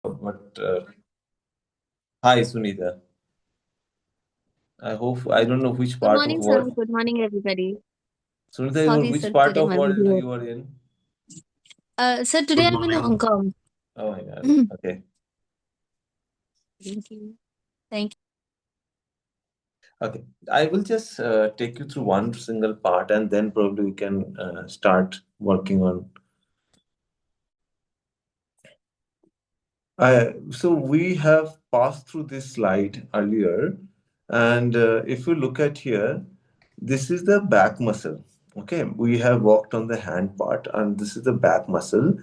But hi, Sunita. I don't know which Good part of morning, sir. world. Good morning, everybody. Sunita, Sorry, which sir. part Today of my world video. you are in? Sir, today Good I'm in Hong morning. Kong. Oh my God. Thank Okay. you. Thank Okay. I will just take you through one single part and then probably we can start working on. So we have passed through this slide earlier, and if you look at here, this is the back muscle. Okay, we have worked on the hand part, and this is the back muscle.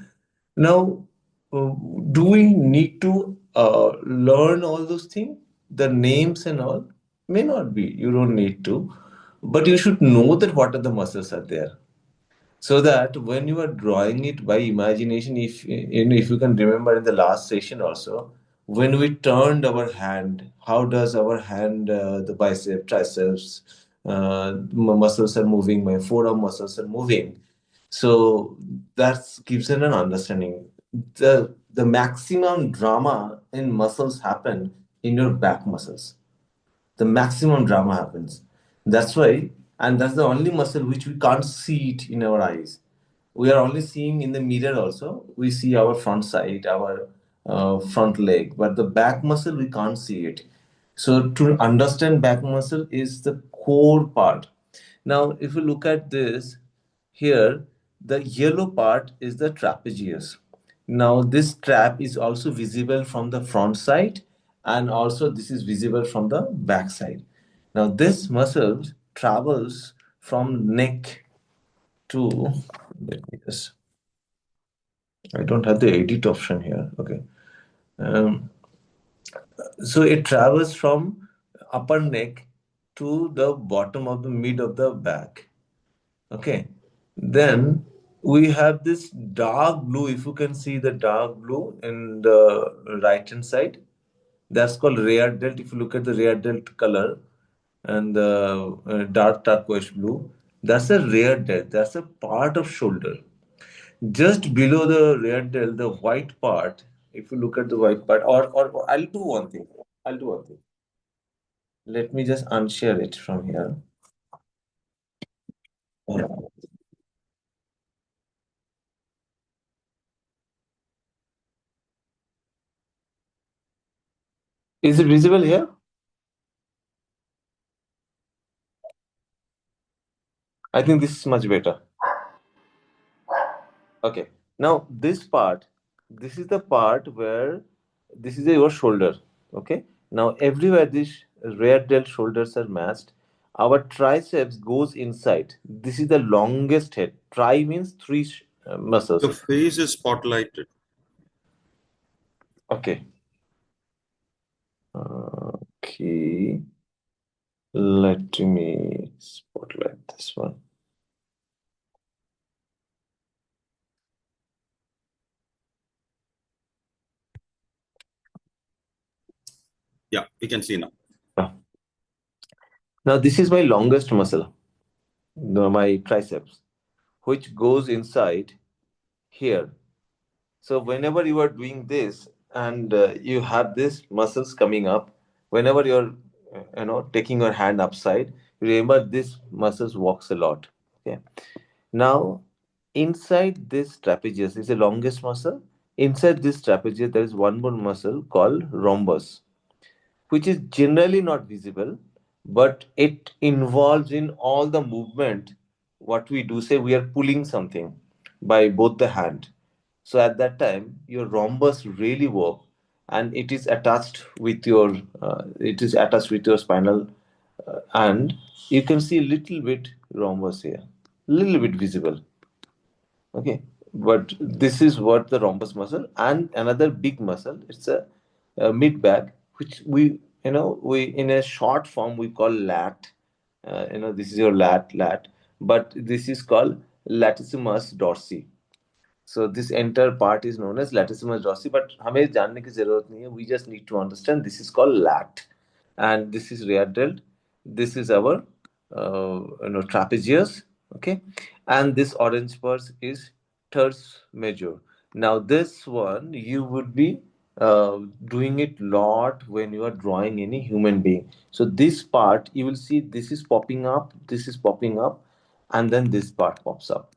Now, uh, do we need to learn all those things? The names and all may not be. You don't need to, but you should know that what are the muscles are there so that when you are drawing it by imagination, if you can remember in the last session also, when we turned our hand, how does our hand, the bicep, triceps, muscles are moving, my forearm muscles are moving. So that gives an understanding. The maximum drama in muscles happen in your back muscles. The maximum drama happens. That's why, and that's the only muscle which we can't see it in our eyes. We are only seeing in the mirror also. We see our front side, our front leg, but the back muscle we can't see it. So to understand back muscle is the core part. Now, if you look at this here, the yellow part is the trapezius. Now, this trap is also visible from the front side, and also this is visible from the back side. Now, this muscle travels from neck to, let me just, I don't have the edit option here. Okay. Um, so it travels from upper neck to the bottom of the mid of the back. Okay. Then we have this dark blue. If you can see the dark blue in the right hand side, that's called rear delt. If you look at the rear delt color and the dark turquoise blue, that's a rear delt. That's a part of shoulder. Just below the rear delt, the white part. If you look at the white part, or I'll do one thing. I'll do one thing. Let me just unshare it from here. Is it visible here? I think this is much better. Okay. Now this part, this is the part where this is your shoulder. Okay. Now everywhere these rear delt shoulders are matched, our triceps goes inside. This is the longest head. Tri means three Your muscles. face is spotlighted. Okay. Okay. Let me spotlight this one. Yeah, we can see now. Ah. Now this is my longest muscle, my triceps, which goes inside here. So whenever you are doing this and you have these muscles coming up, whenever you're taking your hand upside, remember this muscles walks a lot. Okay. Now inside this trapezius is the longest muscle. Inside this trapezius there is one more muscle called rhombus, which is generally not visible, but it involves in all the movement. What we do say we are pulling something by both the hand. So at that time, your rhombus really work, and it is attached with your spinal, and you can see a little bit rhombus here, little bit visible. Okay, but this is what the rhombus muscle and another big muscle. It's a mid back, which we in a short form we call lat. This is your lat, but this is called latissimus dorsi. So this entire part is known as latissimus dorsi. But हमें जानने की जरूरत नहीं है. We just need to understand this is called lat, and this is rear delt. This is our trapezius. Okay, and this orange part is teres major. Now this one you would be doing it lot when you are drawing any human being. So this part you will see this is popping up, this is popping up, and then this part pops up.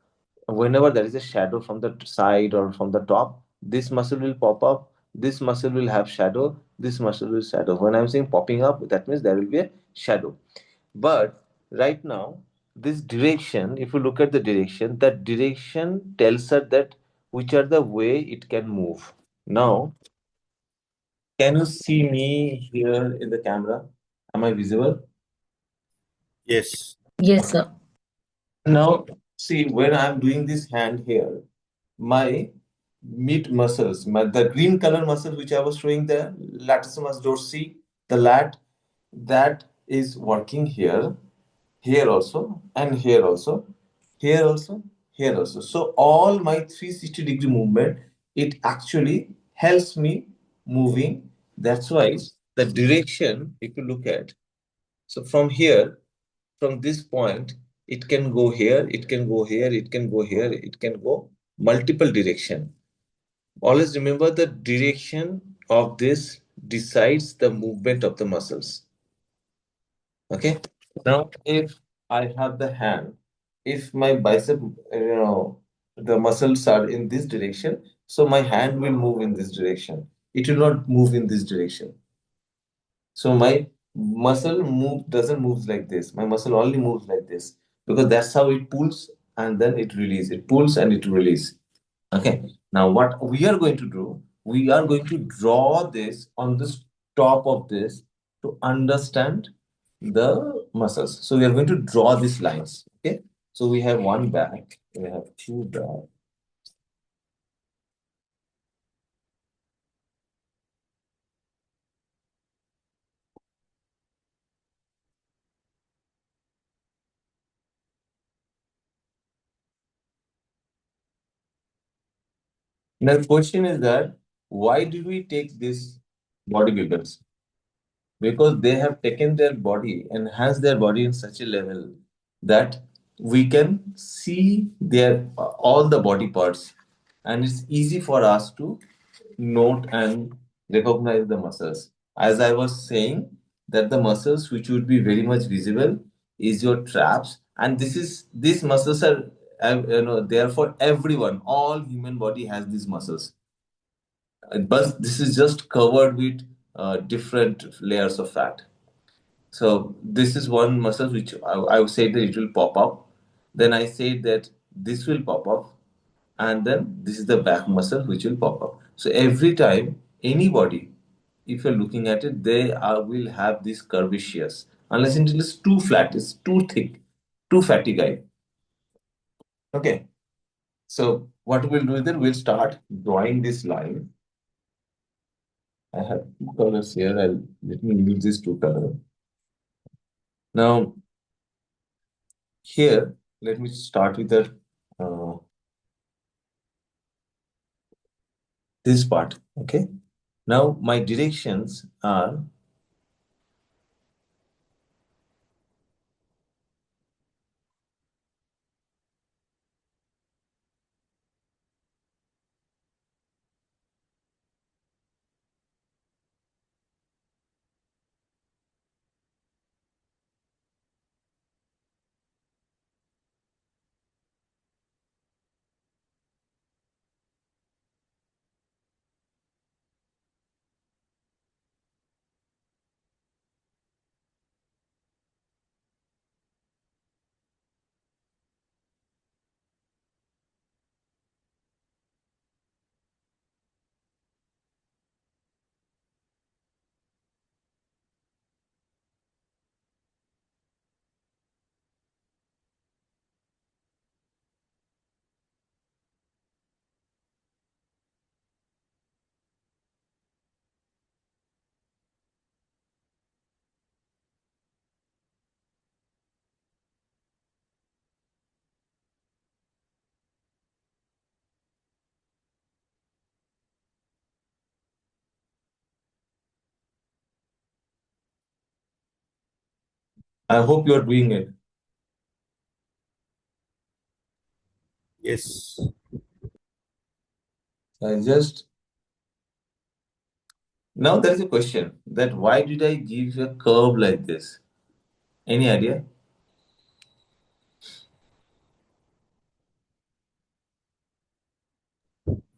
Whenever there is a shadow from the side or from the top, this muscle will pop up, this muscle will have shadow, this muscle will shadow. When I'm saying popping up, that means there will be a shadow. But right now, this direction, if you look at the direction, that direction tells us that which are the way it can move. Now, can you see me here in the camera? Am I visible? Yes. Yes, sir. Now, see, when I'm doing this hand here, my mid muscles, the green color muscle which I was showing there, latissimus dorsi, the lat, that is working here, here also, and here also, here also, here also. So all my 360-degree movement, it actually helps me moving. That's why the direction, if you look at, so from here, from this point, it can go here, it can go here, it can go here, it can go multiple direction. Always remember the direction of this decides the movement of the muscles. Okay. Now, if I have the hand, if my bicep, the muscles are in this direction, so my hand will move in this direction. It will not move in this direction. So my muscle move doesn't move like this. My muscle only moves like this because that's how it pulls and then it releases. It pulls and it releases. Okay. Now what we are going to do, we are going to draw this on the top of this to understand the muscles. So we are going to draw these lines. Okay. So we have one back, we have two back. Now the question is that why did we take this bodybuilders? Because they have taken their body, enhanced their body in such a level that we can see their all the body parts, and it's easy for us to note and recognize the muscles. As I was saying, that the muscles which would be very much visible is your traps, and these muscles are there for everyone. All human body has these muscles, but this is just covered with different layers of fat. So this is one muscle which I would say that it will pop up. Then I say that this will pop up, and then this is the back muscle which will pop up. So every time anybody, if you're looking at it, will have this curvaceous, unless it is too flat, it's too thick, too fatty guy. Okay. So what we'll do is then we'll start drawing this line. I have two colors here. Let me use these two colors. Now, here, let me start with uh, this part. Okay. Now, my directions are I hope you are doing it. Yes. I just Now there is a question that why did I give a curve like this? Any idea?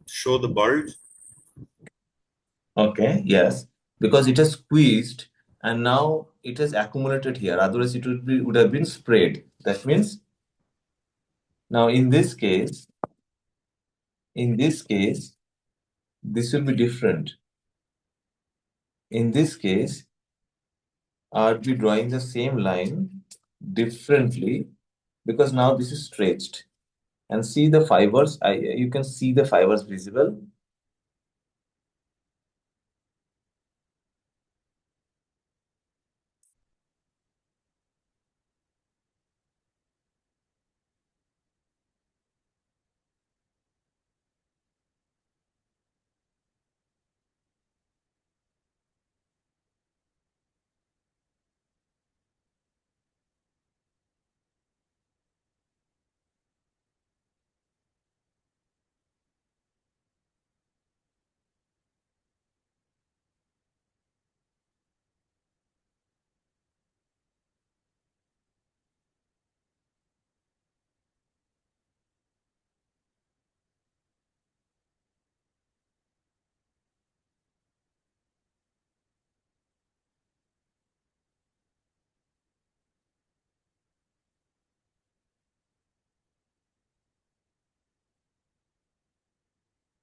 Show the bulge. Okay, yes, because it has squeezed and now it has accumulated here. Otherwise, it would have been sprayed. That means now in this case, this will be different. In this case, I'll be drawing the same line differently because now this is stretched. And see the fibers. You can see the fibers visible.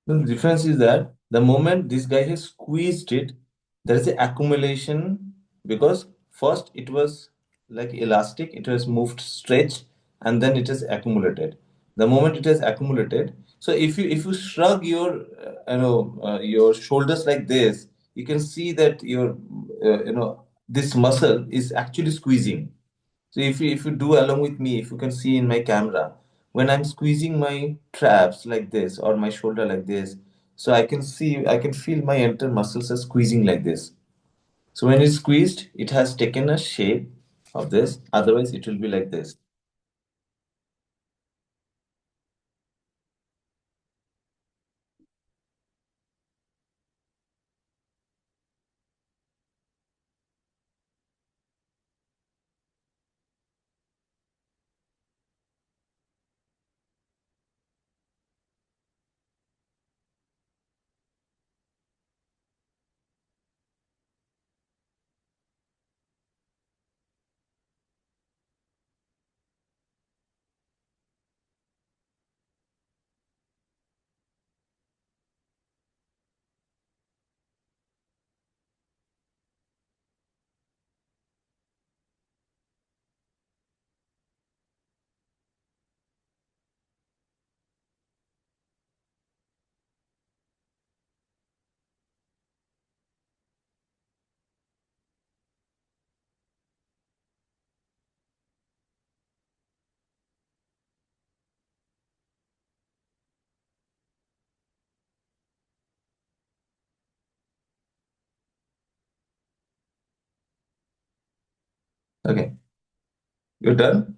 The difference is that the moment this guy has squeezed it, there is an accumulation because first it was like elastic, it was moved, stretched, and then it has accumulated. The moment it has accumulated, so if you shrug your shoulders like this, you can see that your this muscle is actually squeezing. So if you do along with me, if you can see in my camera, when I'm squeezing my traps like this or my shoulder like this, so I can feel my entire muscles are squeezing like this. So when it's squeezed, it has taken a shape of this. Otherwise, it will be like this. Okay, you're done.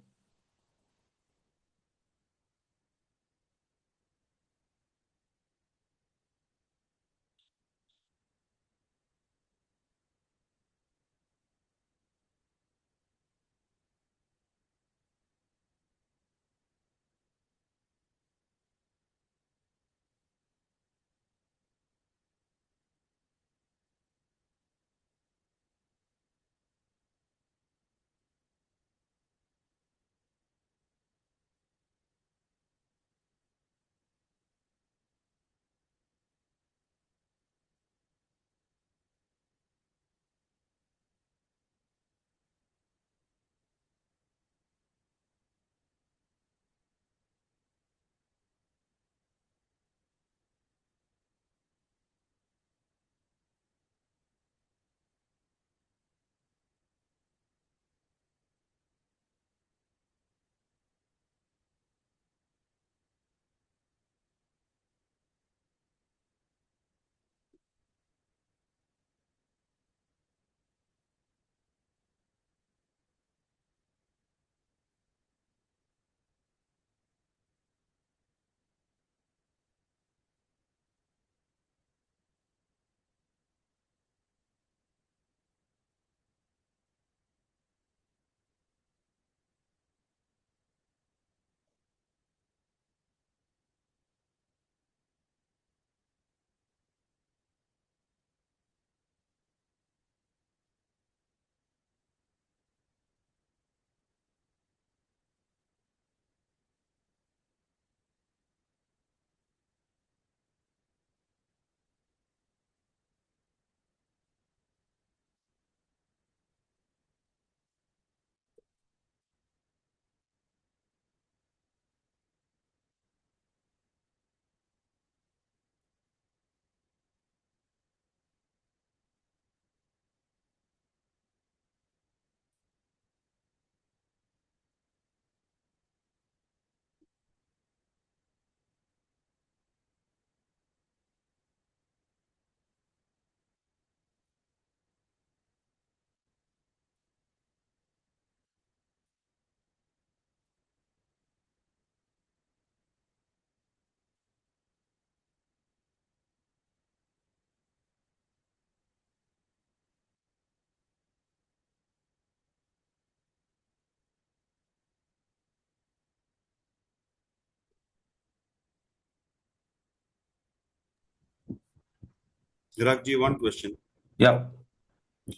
Chiragji, one question. Yeah.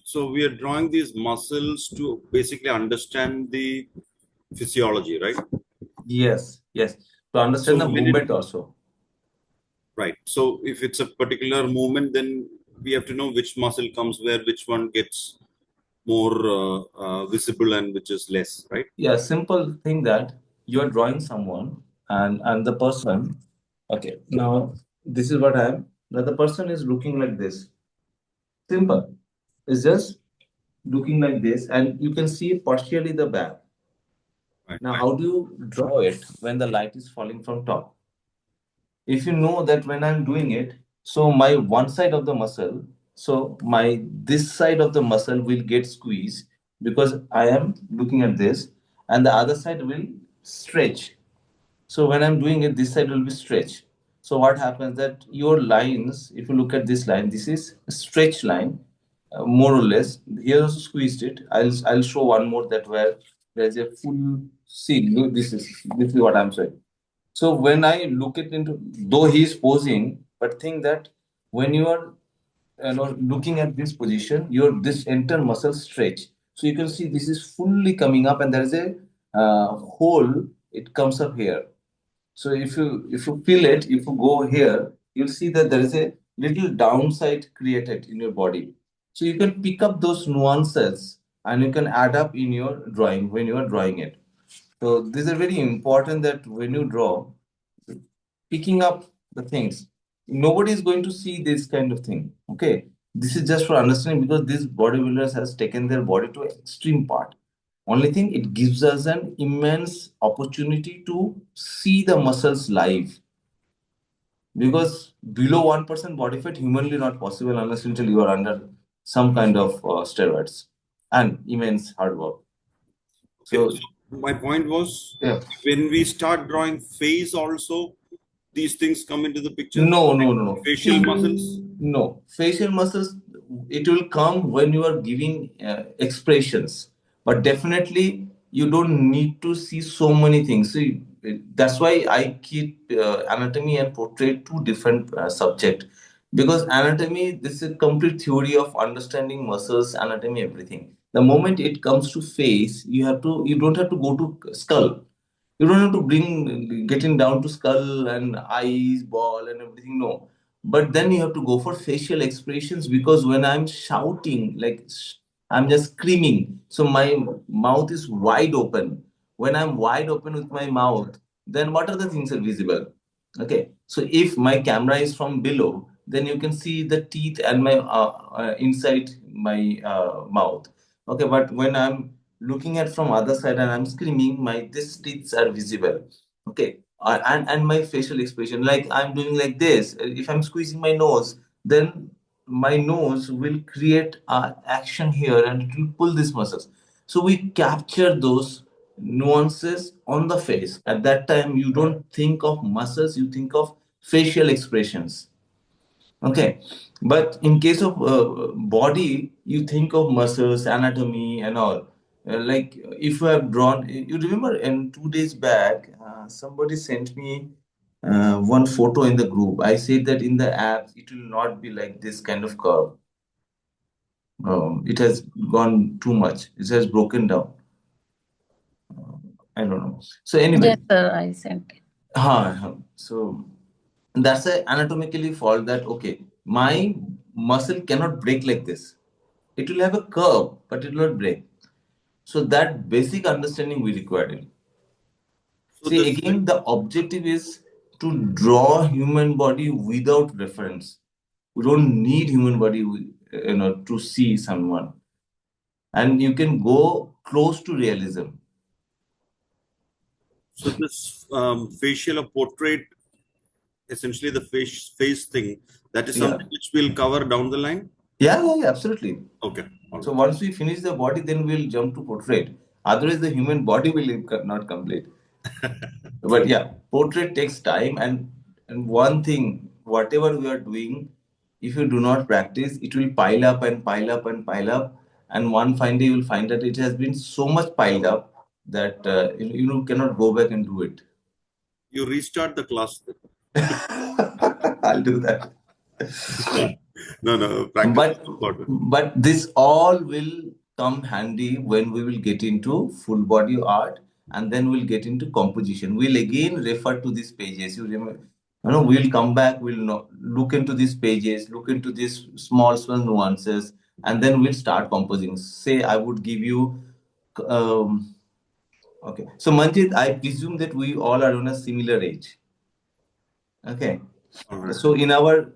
So we are drawing these muscles to basically understand the physiology, right? Yes. Yes. To understand So the when it, movement also. right. So if it's a particular movement, then we have to know which muscle comes where, which one gets more visible and which is less, right? Yeah, simple thing that you're drawing someone and the person. Okay, now this is what I'm. Now the person is looking like this. Simple. It's just looking like this, and you can see partially the back. Right. Now, how do you draw it when the light is falling from top? If you know that when I'm doing it, so my one side of the muscle, so my this side of the muscle will get squeezed because I am looking at this, and the other side will stretch. So when I'm doing it, this side will be stretched. So what happens that your lines, if you look at this line, this is a stretch line, more or less. Here also squeezed it. I'll show one more that where there's a full see. Look, this is what I'm saying. So when I look it into, though he is posing, but think that when you are looking at this position, your this entire muscle stretch. So you can see this is fully coming up, and there is a hole. It comes up here. So if you feel it, if you go here, you'll see that there is a little downside created in your body. So you can pick up those nuances and you can add up in your drawing when you are drawing it. So these are very important that when you draw, picking up the things. Nobody is going to see this kind of thing. Okay. This is just for understanding because these bodybuilders has taken their body to extreme part. Only thing it gives us an immense opportunity to see the muscles live. Because below 1% body fat humanly not possible unless until you are under some kind of steroids and immense hard work. Okay. So So my point was, yeah. when we start drawing face also, these things come into the picture. No. Facial muscles. No, facial muscles, it will come when you are giving expressions, but definitely you don't need to see so many things. See, that's why I keep anatomy and portrait two different subject because anatomy, this is a complete theory of understanding muscles, anatomy, everything. The moment it comes to face, you don't have to go to skull. You don't have to bring getting down to skull and eyes, ball, and everything. No, but then you have to go for facial expressions because when I'm shouting, like I'm just screaming, so my mouth is wide open. When I'm wide open with my mouth, then what are the things are visible? Okay, so if my camera is from below, then you can see the teeth and my inside my mouth. Okay, but when I'm looking at from other side and I'm screaming, my these teeth are visible. Okay, and my facial expression, like I'm doing like this. If I'm squeezing my nose, then my nose will create action here and it will pull these muscles. So we capture those nuances on the face. At that time, you don't think of muscles, you think of facial expressions. Okay, but in case of body, you think of muscles, anatomy, and all. Like if you have drawn, you remember, in 2 days back, somebody sent me one photo in the group. I said that in the app, it will not be like this kind of curve. It has gone too much. It has broken down. I don't know. So anyway, Yes, sir, I sent it. so that's a anatomically fault that okay, my muscle cannot break like this. It will have a curve, but it will not break. So that basic understanding we required. So See, this, again, the objective is to draw human body without reference. We don't need human body, to see someone, and you can go close to realism. so this facial or portrait, essentially the face thing, that is Yeah, something which we'll cover down the line. yeah, absolutely. Okay. All So right. once we finish the body, then we'll jump to portrait. Otherwise, the human body will not complete. But yeah, portrait takes time, and one thing, whatever we are doing, if you do not practice, it will pile up and pile up and pile up, and one fine day you will find that it has been so much piled up that cannot go back and do it. You restart the class. I'll do that. No, practice But is important. but this all will come handy when we will get into full body art, and then we'll get into composition. We'll again refer to these pages. You remember, we'll come back. We'll look into these pages, look into these small nuances, and then we'll start composing. Say, I would give you. Um, okay, so Manjit, I presume that we all are on a similar age. Okay. All right. So in our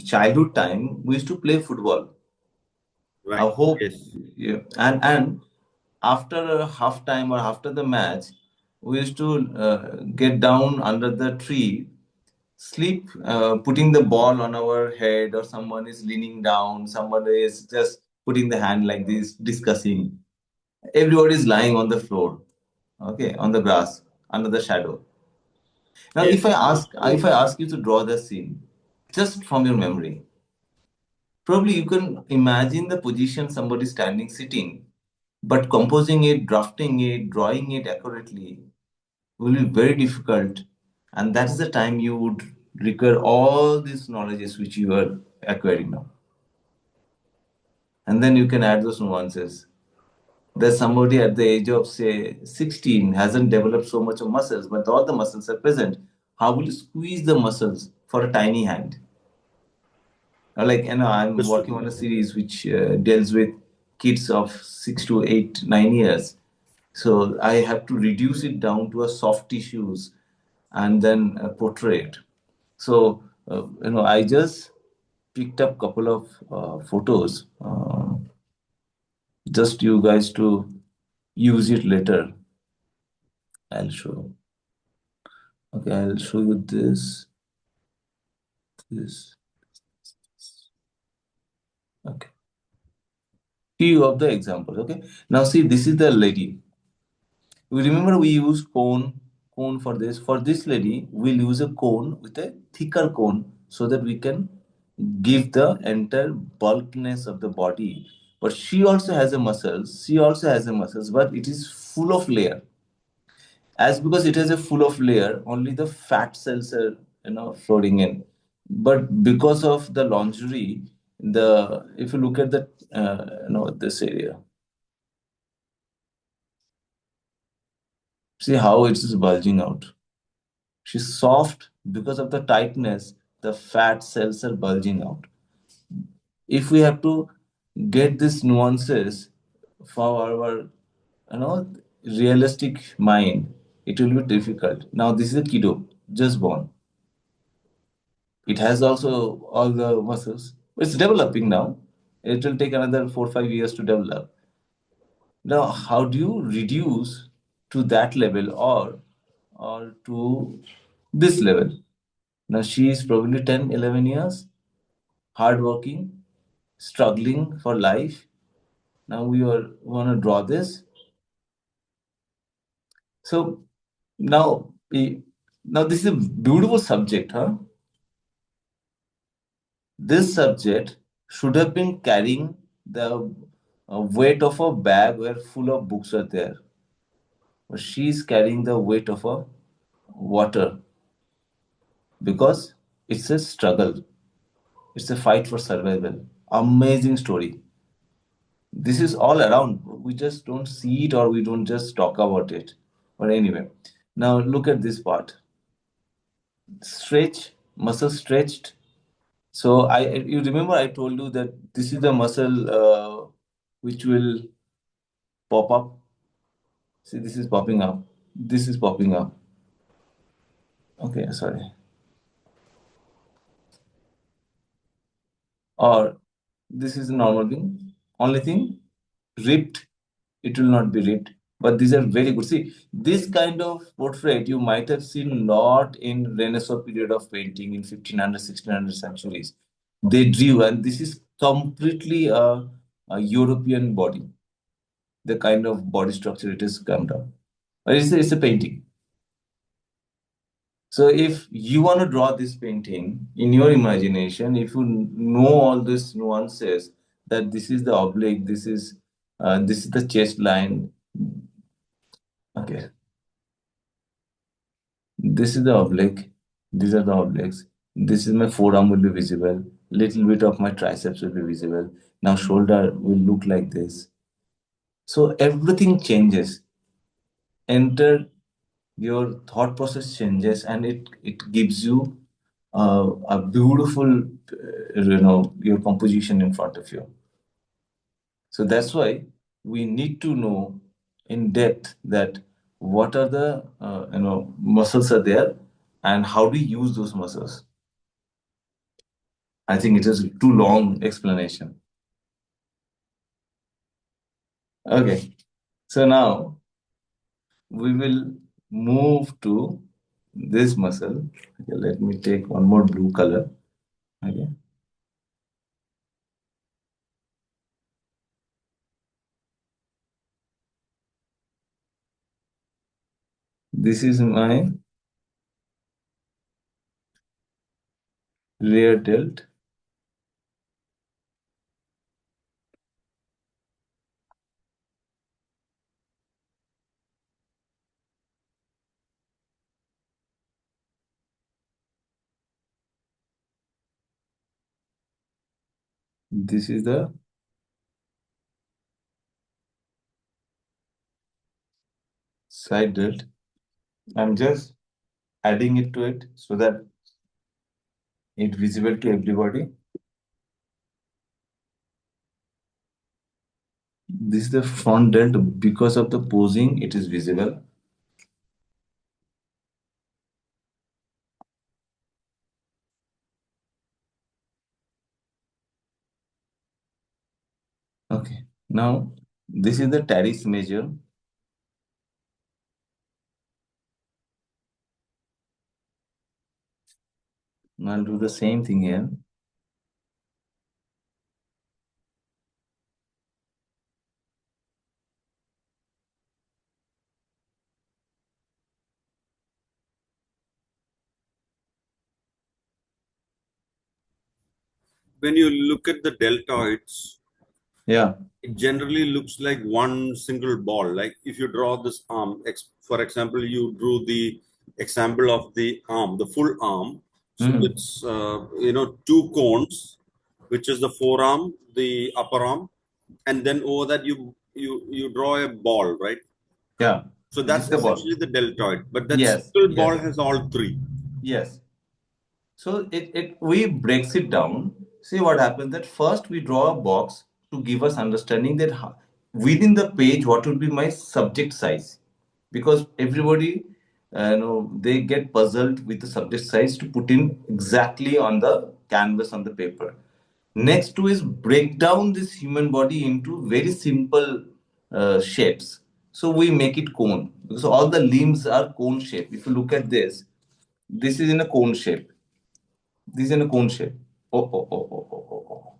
childhood time, we used to play football. I Right. hope, Yes. yeah. And after a half time or after the match, we used to get down under the tree, sleep, putting the ball on our head, or someone is leaning down, someone is just putting the hand like this, discussing. Everybody is lying on the floor, okay, on the grass, under the shadow. Now, Yes. if I ask you to draw the scene, just from your memory, probably you can imagine the position somebody standing, sitting, but composing it, drafting it, drawing it accurately will be very difficult. And that is the time you would require all these knowledges which you are acquiring now. And then you can add those nuances. There's somebody at the age of, say, 16 hasn't developed so much of muscles, but all the muscles are present. How will you squeeze the muscles for a tiny hand? Like, I'm Understood. working on a series which deals with kids of 6 to 8, 9 years. So I have to reduce it down to a soft tissues and then portray it. So, I just picked up couple of photos, just you guys to use it later. I'll show. Okay, I'll show you this. Okay. Few of the examples. Okay. Now see, this is the lady. We remember we use cone for this. For this lady, we'll use a cone with a thicker cone so that we can give the entire bulkiness of the body. But she also has a muscles. She also has a muscles, but it is full of layer. As because it has a full of layer, only the fat cells are floating in. But because of the lingerie, the if you look at the this area, see how it is bulging out. She's soft because of the tightness, the fat cells are bulging out. If we have to get these nuances for our realistic mind, it will be difficult. Now this is a kiddo, just born. It has also all the muscles. It's developing now. It will take another 4 or 5 years to develop. Now, how do you reduce to that level or to this level? Now she is probably 10, 11 years, hardworking, struggling for life. Now we want to draw this. So now, now this is a beautiful subject, huh? This subject should have been carrying the weight of a bag where full of books are there. But she is carrying the weight of a water because it's a struggle. It's a fight for survival. Amazing story. This is all around. We just don't see it or we don't just talk about it. But anyway, now look at this part. Stretch, muscle stretched. So you remember I told you that this is the muscle which will pop up. See, this is popping up. This is popping up. Okay, sorry. Or this is a normal thing. Only thing, ripped, it will not be ripped. But these are very good. See, this kind of portrait you might have seen lot in Renaissance period of painting in 1500, 1600 centuries. They drew, and this is completely a European body, the kind of body structure it has come down. But it's a painting. So if you want to draw this painting in your imagination, if you know all these nuances, that this is the oblique, this is the chest line. Okay, this is the oblique. These are the obliques. This is my forearm will be visible. Little bit of my triceps will be visible. Now shoulder will look like this. So everything changes. Enter your thought process changes, and it gives you a beautiful, your composition in front of you. So that's why we need to know in depth that what are the muscles are there and how do you use those muscles. I think it is too long explanation. Okay, so now we will move to this muscle. Okay, let me take one more blue color. Okay. This is my rear delt. This is the side delt. I'm just adding it to it so that it's visible to everybody. This is the front delt. Because of the posing, it is visible. Okay, now this is the teres major. I'll do the same thing here. When you look at the deltoids, Yeah. it generally looks like one single ball. Like if you draw this arm, for example, you drew the example of the arm, the full arm. So it's two cones, which is the forearm, the upper arm, and then over that you draw a ball, right? Yeah. So This that's is the ball. essentially the deltoid, but that Yes. single ball Yes. has all three. Yes. So we breaks it down. See what happens that first we draw a box to give us understanding that within the page what would be my subject size, because everybody they get puzzled with the subject size to put in exactly on the canvas on the paper. Next to is break down this human body into very simple shapes. So we make it cone because all the limbs are cone shape. If you look at this is in a cone shape. This is in a cone shape. Oh.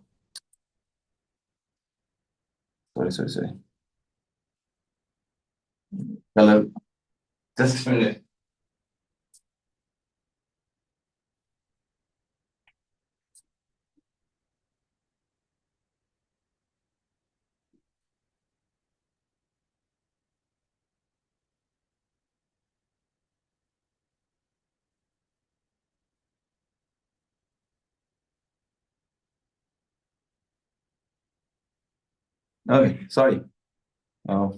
Sorry. Color. Just a minute. Okay, sorry. Uh,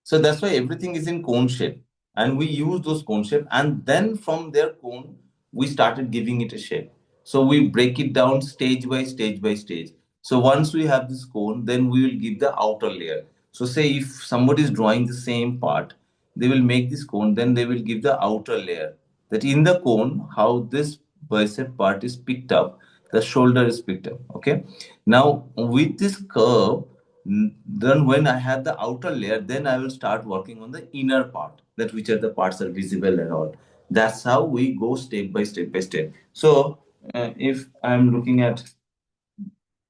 So that's why everything is in cone shape. And we use those cone shape. And then from their cone, we started giving it a shape. So we break it down stage by stage by stage. So once we have this cone, then we will give the outer layer. So say if somebody is drawing the same part, they will make this cone, then they will give the outer layer. That in the cone, how this bicep part is picked up, the shoulder is picked up. Okay. Now with this curve, then when I have the outer layer, then I will start working on the inner part, that which are the parts are visible and all. That's how we go step by step by step. So if I'm looking at,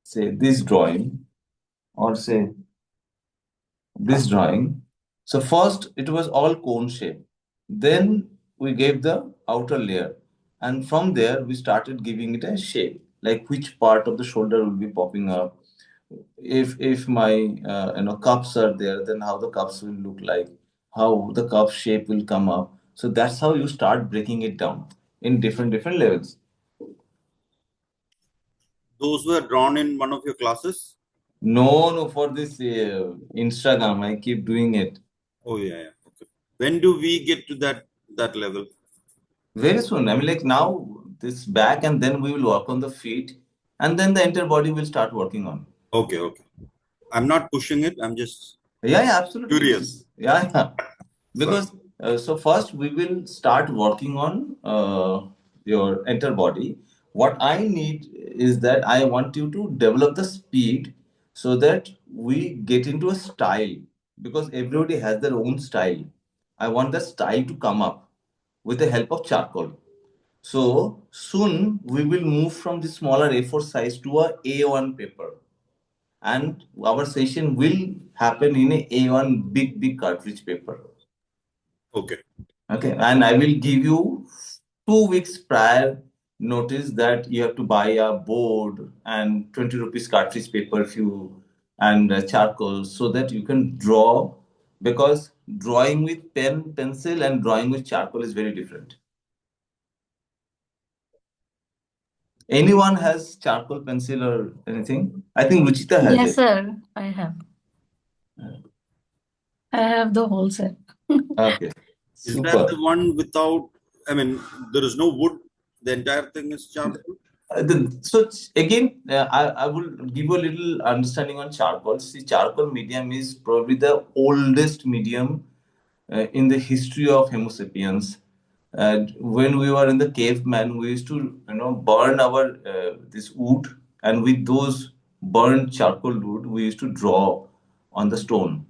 say, this drawing, or say this drawing, so first it was all cone shape. Then we gave the outer layer, and from there we started giving it a shape, like which part of the shoulder will be popping up. If my cups are there, then how the cups will look like, how the cup shape will come up. So that's how you start breaking it down. in different levels. Those were drawn in one of your classes? No, for this Instagram, I keep doing it. Oh yeah. Okay. When do we get to that level? Very soon. I mean, like now, this back, and then we will work on the feet, and then the entire body will start working on. Okay. I'm not pushing it. I'm just Yeah, absolutely. curious. Yeah. Because so first we will start working on your entire body. What I need is that I want you to develop the speed so that we get into a style, because everybody has their own style. I want the style to come up with the help of charcoal. So soon we will move from the smaller A4 size to a A1 paper, and our session will happen in a A1 big cartridge paper. Okay. Okay, and I will give you 2 weeks prior notice that you have to buy a board and 20 rupees cartridge paper if you and charcoal, so that you can draw, because drawing with pen, pencil and drawing with charcoal is very different. Anyone has charcoal pencil or anything? I think Ruchita has Yes, it. sir. I have. I have the whole set. Okay, Is that super. the one without? I mean, there is no wood. The entire thing is charcoal. Again, I will give you a little understanding on charcoal. See, charcoal medium is probably the oldest medium in the history of Homo sapiens. When we were in the caveman, we used to, burn our this wood, and with those burned charcoal wood, we used to draw on the stone.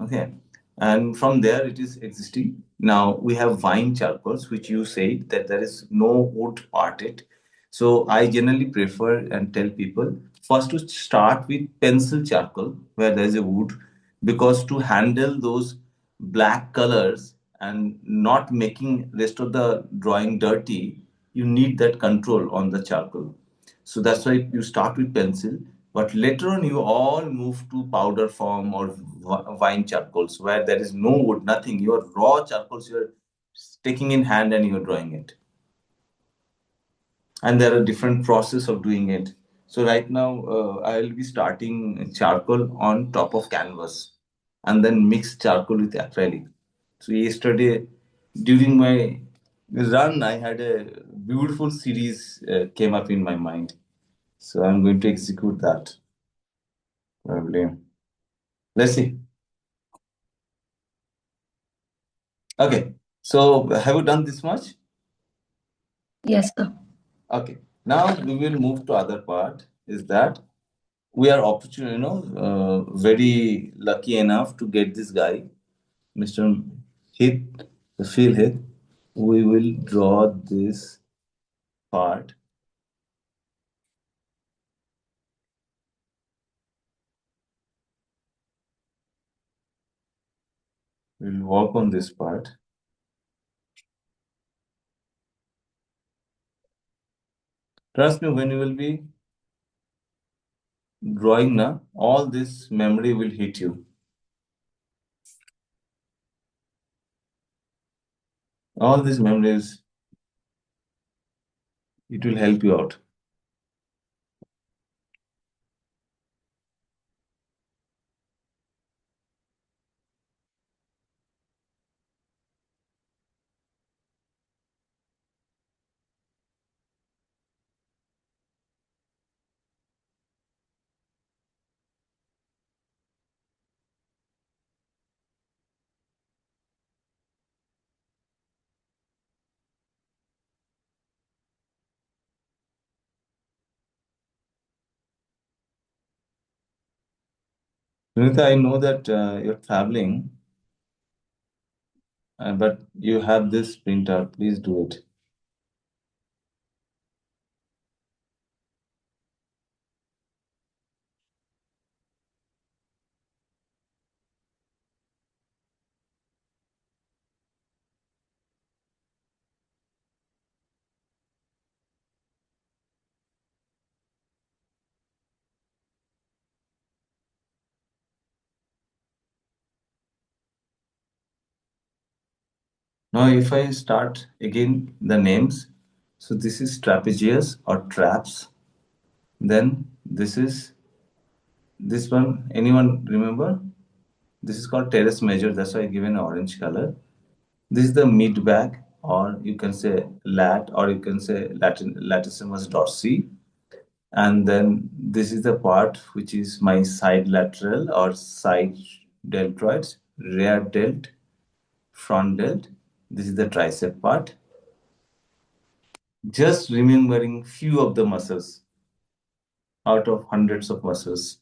Okay. And from there it is existing. Now we have vine charcoals, which you said that there is no wood parted. So I generally prefer and tell people first to start with pencil charcoal where there is a wood, because to handle those black colors and not making rest of the drawing dirty, you need that control on the charcoal. So that's why you start with pencil, but later on you all move to powder form or vine charcoals where there is no wood, nothing. Your raw charcoals you're taking in hand and you're drawing it. And there are different process of doing it. So right now I'll be starting charcoal on top of canvas and then mix charcoal with acrylic. So yesterday during my run, I had a beautiful series came up in my mind. So I'm going to execute that. Probably. Let's see. Okay. So have you done this much? Yes, sir. Okay. Now we will move to other part. Is that we are opportunity, very lucky enough to get this guy, Mr. Hit, the field hit. We will draw this part. We'll work on this part. Trust me, when you will be drawing now, all this memory will hit you. All these memories, it will help you out. Sunita, I know that you're traveling, but you have this printer. Please do it. Now, if I start again the names, so this is trapezius or traps. Then this is this one. Anyone remember? This is called teres major. That's why I given an orange color. This is the mid back, or you can say lat, or you can say latissimus dorsi. And then this is the part which is my side lateral or side deltoids, rear delt, front delt. This is the tricep part. Just remembering few of the muscles out of hundreds of muscles.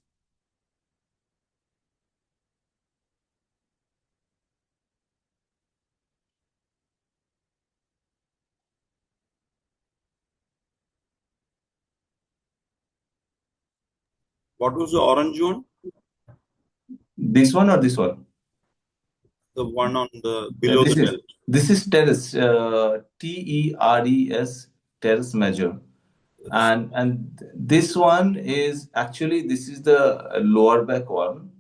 What was the orange one? This one or this one? The one on the below the delt. This is teres, TERES, teres major. And this one is actually, this is the lower back one.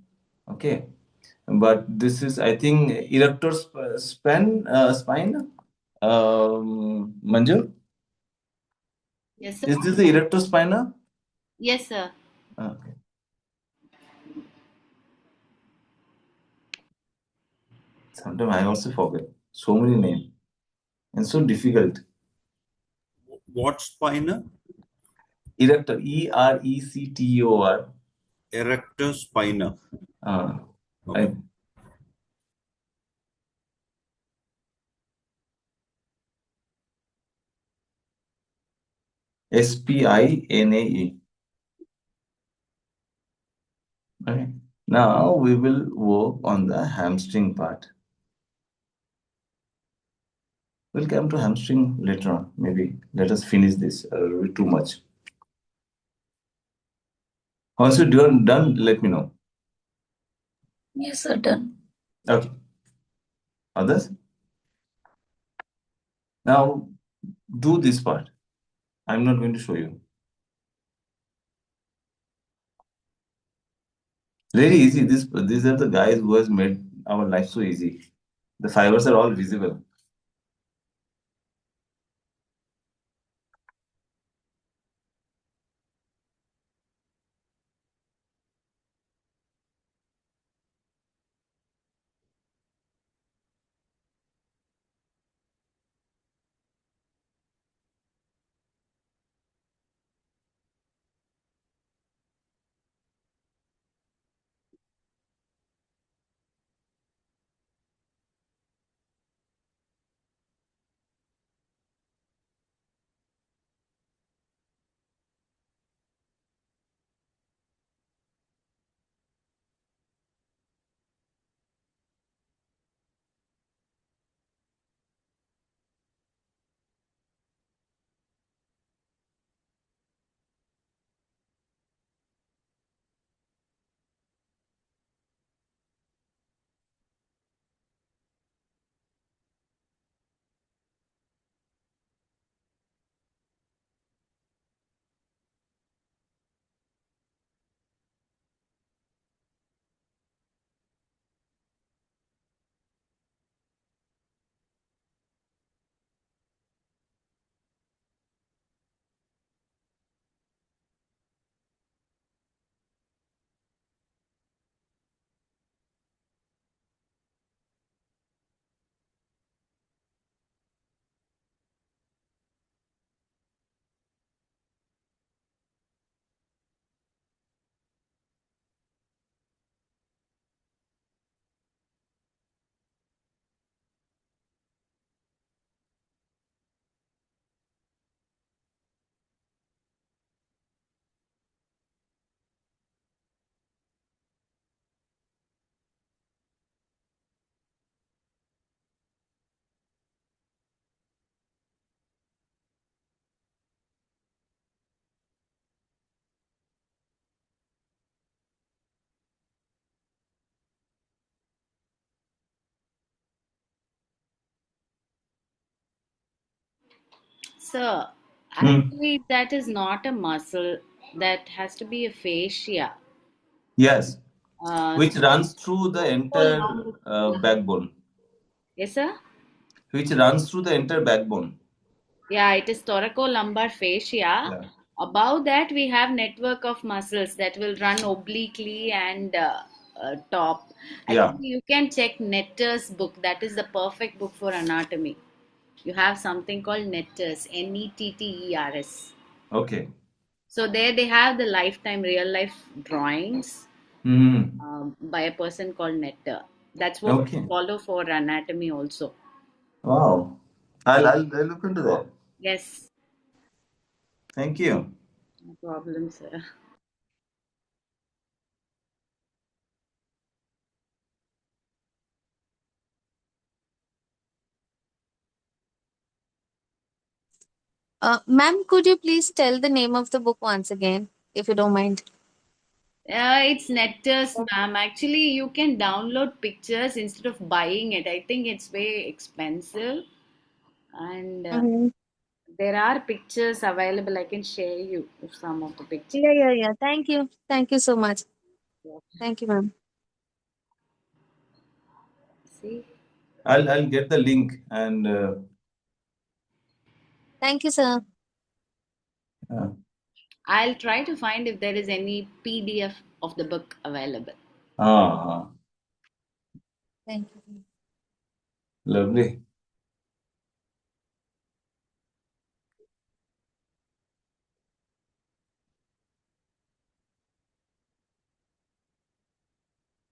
Okay. But this is, I think, erector spine. Manju? Yes, sir. Is this the erector spina? Yes, sir. Okay. Sometimes I also forget. So many names. And so difficult. What spina? Erector, ERECTOR. Erector spina. Okay. SPINAE. Okay. Now we will work on the hamstring part. We'll come to hamstring later on. Maybe let us finish this a little bit too much. Once you're done, let me know. Yes, sir. Done. Okay. Others? Now do this part. I'm not going to show you. Very easy. These are the guys who has made our life so easy. The fibers are all visible. Sir, actually, that is not a muscle. That has to be a fascia. Yes. Which So runs through the entire backbone. yes, sir. which runs through the entire backbone. Yeah, it is thoracolumbar fascia. Yeah. Above that, we have network of muscles that will run obliquely and top. Yeah. Actually, you can check Netter's book. That is the perfect book for anatomy. You have something called Netters, Netters. Okay. So there they have the lifetime real life drawings Hmm. by a person called Netter. That's what we Okay. follow for anatomy also. Wow. I'll look into that. Yes, Thank you. no problem, sir. Ma'am, could you please tell the name of the book once again, if you don't mind? It's Netters, ma'am. Actually, you can download pictures instead of buying it. I think it's way expensive, and Mm-hmm. there are pictures available. I can share you some of the pictures. Yeah. Thank you. Thank you so much. Thank you, ma'am. See, I'll get the link and Thank you, sir. uh, I'll try to find if there is any PDF of the book available. ah, Thank you. lovely.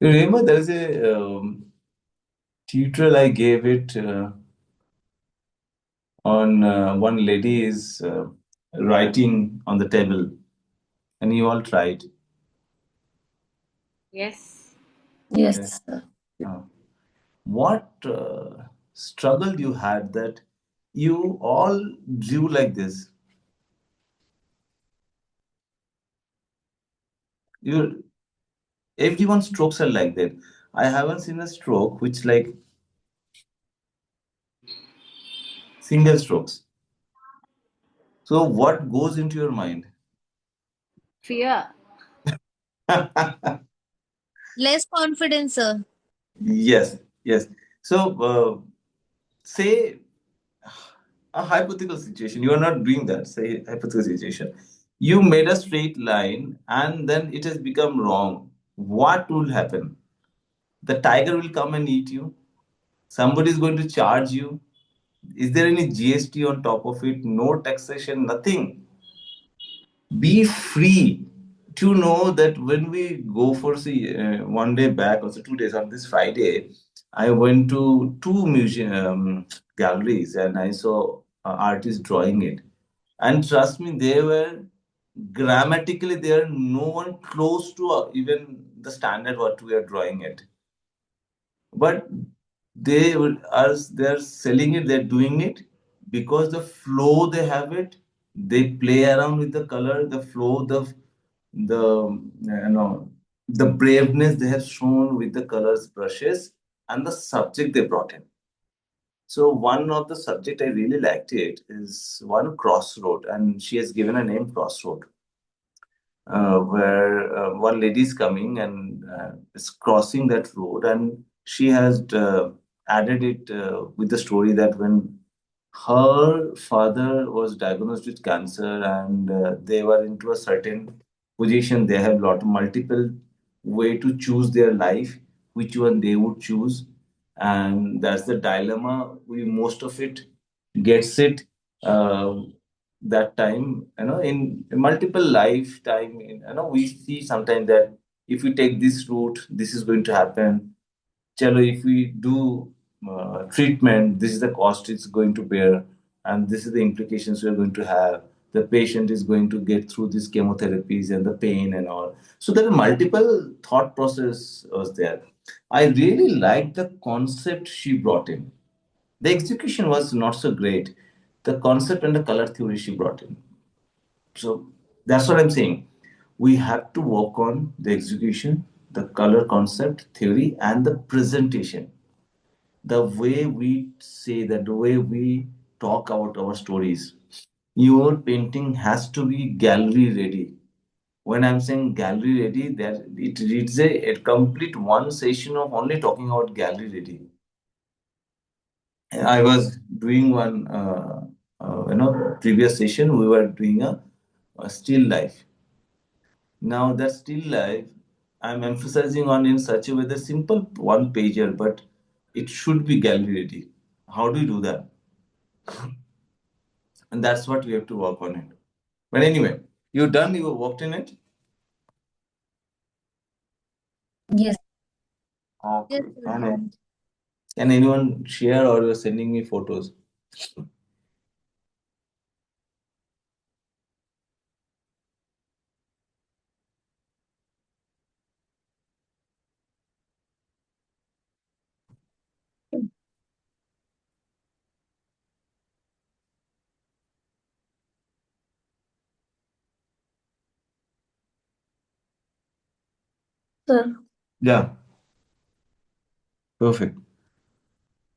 You remember there is a tutorial I gave it on one lady is writing on the table, and you all tried. Yes. Yes, Yes. sir. What struggle you had that you all drew like this? You everyone's strokes are like that. I haven't seen a stroke which like single strokes. So what goes into your mind? Fear. Less confidence, sir. Yes, yes. So say a hypothetical situation. You are not doing that. Say hypothetical situation. You made a straight line and then it has become wrong. What will happen? The tiger will come and eat you. Somebody is going to charge you. Is there any GST on top of it? No taxation, nothing. Be free to know that when we go for see one day back, also 2 days on this Friday, I went to two museum galleries and I saw artists drawing it. And trust me, they were grammatically there, no one close to even the standard what we are drawing it. But they're selling it, they're doing it because the flow they have it, they play around with the color, the flow, the the braveness they have shown with the colors brushes and the subject they brought in. So one of the subject I really liked it is one crossroad, and she has given a name crossroad, where one lady is coming and is crossing that road, and she has added it with the story that when her father was diagnosed with cancer and they were into a certain position, they have lot multiple way to choose their life, which one they would choose, and that's the dilemma. We most of it gets it. Uh, that time in multiple lifetime we see sometimes that if we take this route this is going to happen. Chalo, if we do treatment, this is the cost it's going to bear and this is the implications we're going to have. The patient is going to get through these chemotherapies and the pain and all. So there are multiple thought process was there. I really liked the concept she brought in. The execution was not so great. The concept and the color theory she brought in. So that's what I'm saying. We have to work on the execution, the color concept, theory, and the presentation. The way we say that, the way we talk about our stories. Your painting has to be gallery ready. When I'm saying gallery ready, that it's a complete one session of only talking about gallery ready. I was doing one, previous session, we were doing a still life. Now that still life, I'm emphasizing on in such a way the simple one pager, but it should be gallery ready. How do you do that? And that's what we have to work on it. But anyway, you're done, you worked in it? Yes. Okay. Yes, sir. Can anyone share, or you're sending me photos? Sir. Yeah, perfect.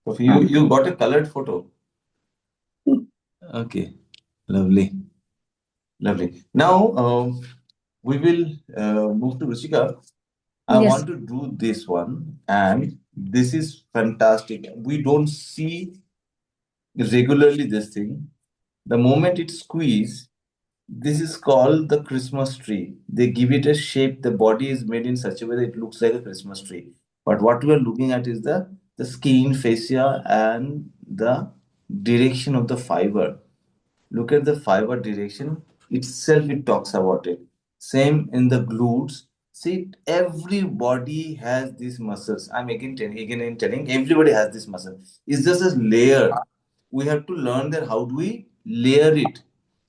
So you got a colored photo. Okay, lovely, lovely. Now we will move to Ruchika. I Yes. want to do this one, and this is fantastic. We don't see regularly this thing. The moment it squeeze, this is called the Christmas tree. They give it a shape. The body is made in such a way that it looks like a Christmas tree. But what we are looking at is the skin, fascia, and the direction of the fiber. Look at the fiber direction itself, it talks about it. Same in the glutes. See, everybody has these muscles. I'm again telling everybody has this muscle. It's just a layer. We have to learn that how do we layer it.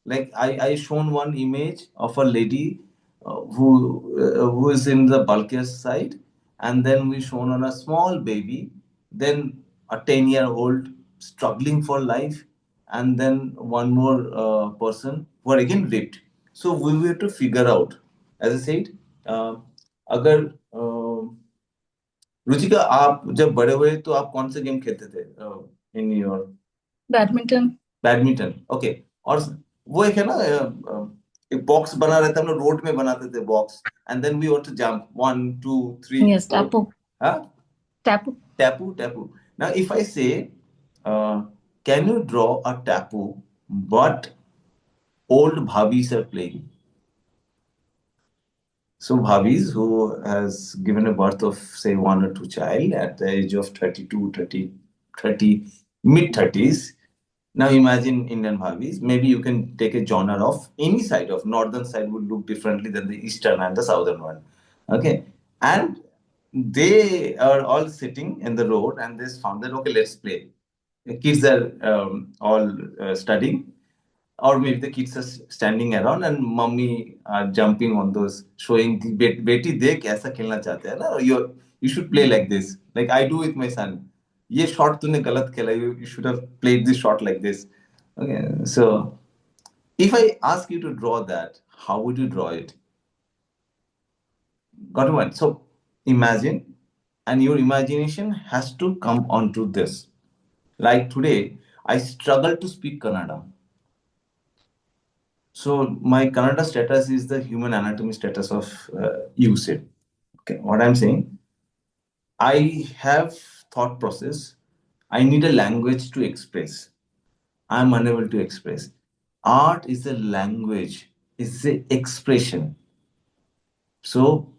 Like I shown one image of a lady who is in the bulkier side, and then we shown on a small baby, then a 10-year-old struggling for life, and then one more person who are again ripped. So we have to figure out, as I said, अगर रुचिका आप जब बड़े हुए तो आप कौन से game खेलते थे in your badminton. Badminton okay और वो एक है ना एक बॉक्स बना रहता है हम लोग रोड में बनाते थे box and then we want to jump 1 2 3 Yes, tapu. हाँ Tapu. tapu. Now if I say can you draw a tapu but old bhabis are playing. So bhabis who has given a birth of say one or two child at the age of 32, 30, mid 30s. Now imagine Indian bhabis. Maybe you can take a genre of any side of northern side would look differently than the eastern and the southern one. Okay. And they are all sitting in the road and they found that okay, let's play. The kids are all studying, or maybe the kids are standing around and mummy are jumping on those, showing beti dekh aisa khelna chahte hai na, you should play like this, like I do with my son. Ye shot tune galat khela, you should have played this shot like this. Okay, so if I ask you to draw that, how would you draw it? Got one. So imagine, and your imagination has to come onto this. Like today, I struggle to speak Kannada. So my Kannada status is the human anatomy status of USID. Okay, what I'm saying, I have thought process. I need a language to express. I'm unable to express. Art is a language. It's a expression. So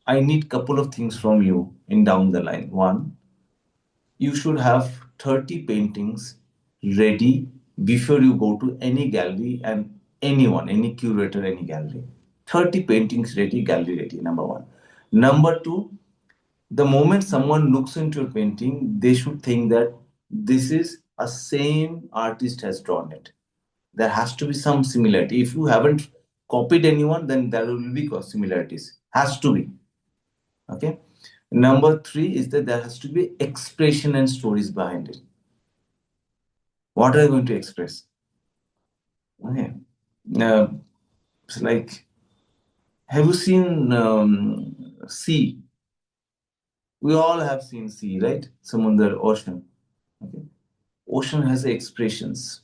I need couple of things from you in down the line. One, you should have 30 paintings ready before you go to any gallery and anyone, any curator, any gallery. 30 paintings ready, gallery ready, number one. Number two, the moment someone looks into your painting, they should think that this is a same artist has drawn it. There has to be some similarity. If you haven't copied anyone, then there will be similarities. Has to be. Okay. Number three is that there has to be expression and stories behind it. What are you going to express? Okay. It's like, have you seen sea? We all have seen sea, right? Samundar, ocean. Okay. Ocean has expressions.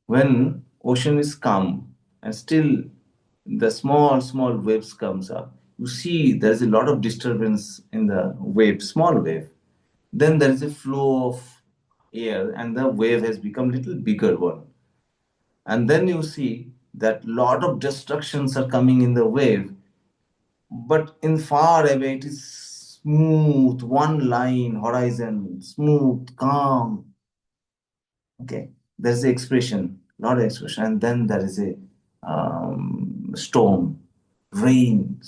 When ocean is calm and still the small waves comes up, you see there's a lot of disturbance in the wave, small wave. Then there is a flow of air, and the wave has become little bigger one. And then you see that lot of destructions are coming in the wave, but in far away it is smooth, one line, horizon, smooth, calm. Okay, there's the expression, not expression, and then there is a storm, rain.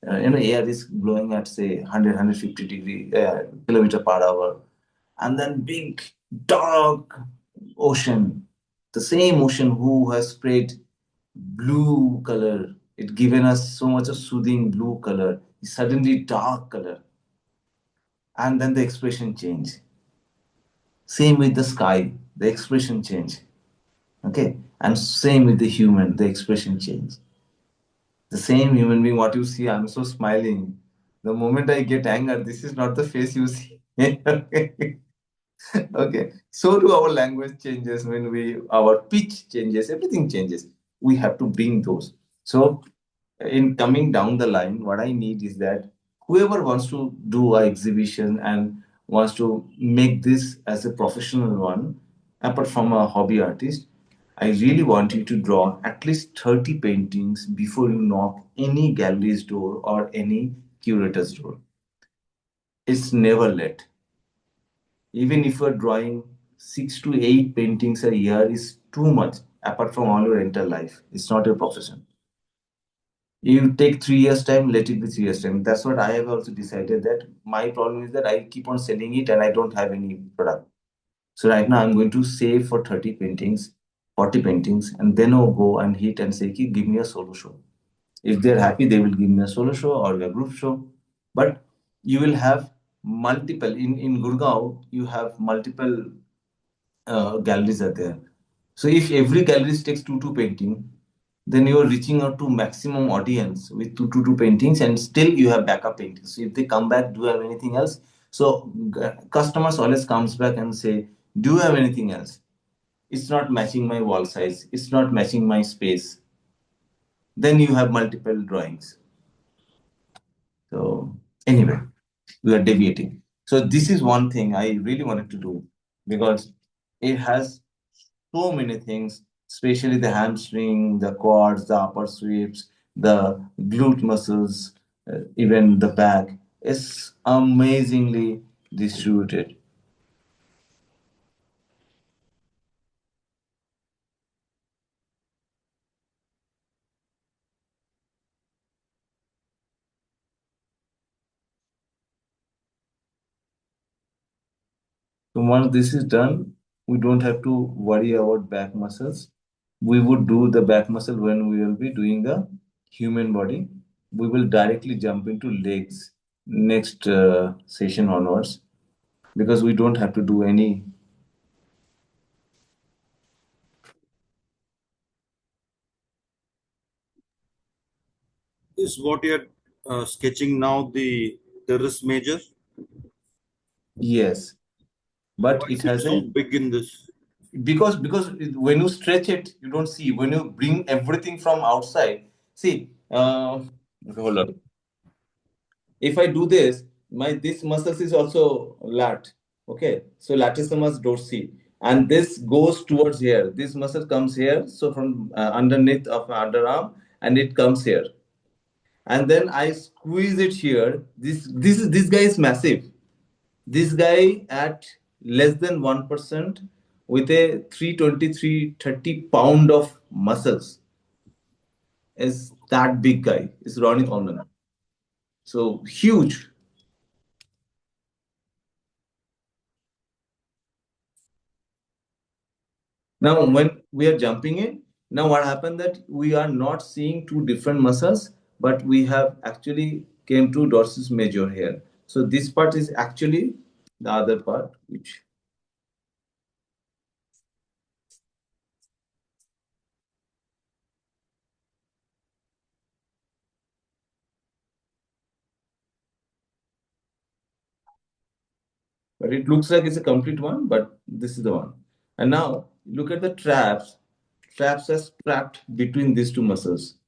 Air is blowing at say 100 degree kilometer per hour, and then big dark ocean, the same ocean who has sprayed blue color, it given us so much of soothing blue color, is suddenly dark color, and then the expression change. Same with the sky, the expression change. Okay, and same with the human, the expression change. The same human being, what you see, I'm so smiling. The moment I get anger, this is not the face you see. Okay, so do our language changes when our pitch changes, everything changes. We have to bring those. So, in coming down the line, what I need is that whoever wants to do a exhibition and wants to make this as a professional one, apart from a hobby artist, I really want you to draw at least 30 paintings before you knock any gallery's door or any curator's door. It's never late. Even if you're drawing 6 to 8 paintings a year is too much, apart from all your entire life. It's not your profession. You take 3 years time, let it be 3 years time. That's what I have also decided, that my problem is that I keep on selling it and I don't have any product. So right now I'm going to save for 30 paintings, 40 paintings, and then I'll go and hit and say, "Ki, give me a solo show." If they're happy, they will give me a solo show or a group show. But you will have multiple in Gurgaon, you have multiple galleries are there. So if every gallery takes two painting, then you are reaching out to maximum audience with two paintings, and still you have backup paintings. So if they come back, do you have anything else? So customers always comes back and say, "Do you have anything else? It's not matching my wall size. It's not matching my space." Then you have multiple drawings. So anyway, we are deviating. So this is one thing I really wanted to do because it has so many things, especially the hamstring, the quads, the upper sweeps, the glute muscles, even the back is amazingly distributed. So once this is done, we don't have to worry about back muscles. We would do the back muscle when we will be doing the human body. We will directly jump into legs next session onwards because we don't have to do any. Is what you're sketching now the teres major? Yes, Why but it is it has so a big in this? because when you stretch it, you don't see. When you bring everything from outside, see. Okay, hold on. If I do this, my this muscles is also lat. Okay, so latissimus dorsi, and this goes towards here. This muscle comes here, so from underneath of my underarm, and it comes here, and then I squeeze it here. This guy is massive. This guy at less than 1% with a 320-330 pound of muscles is that big guy is Ronnie Coleman. So huge. Now, when we are jumping in, now what happened that we are not seeing two different muscles, but we have actually came to dorsus major here. So this part is actually the other part, which but it looks like it's a complete one, but this is the one. And now look at the traps. Traps are trapped between these two muscles.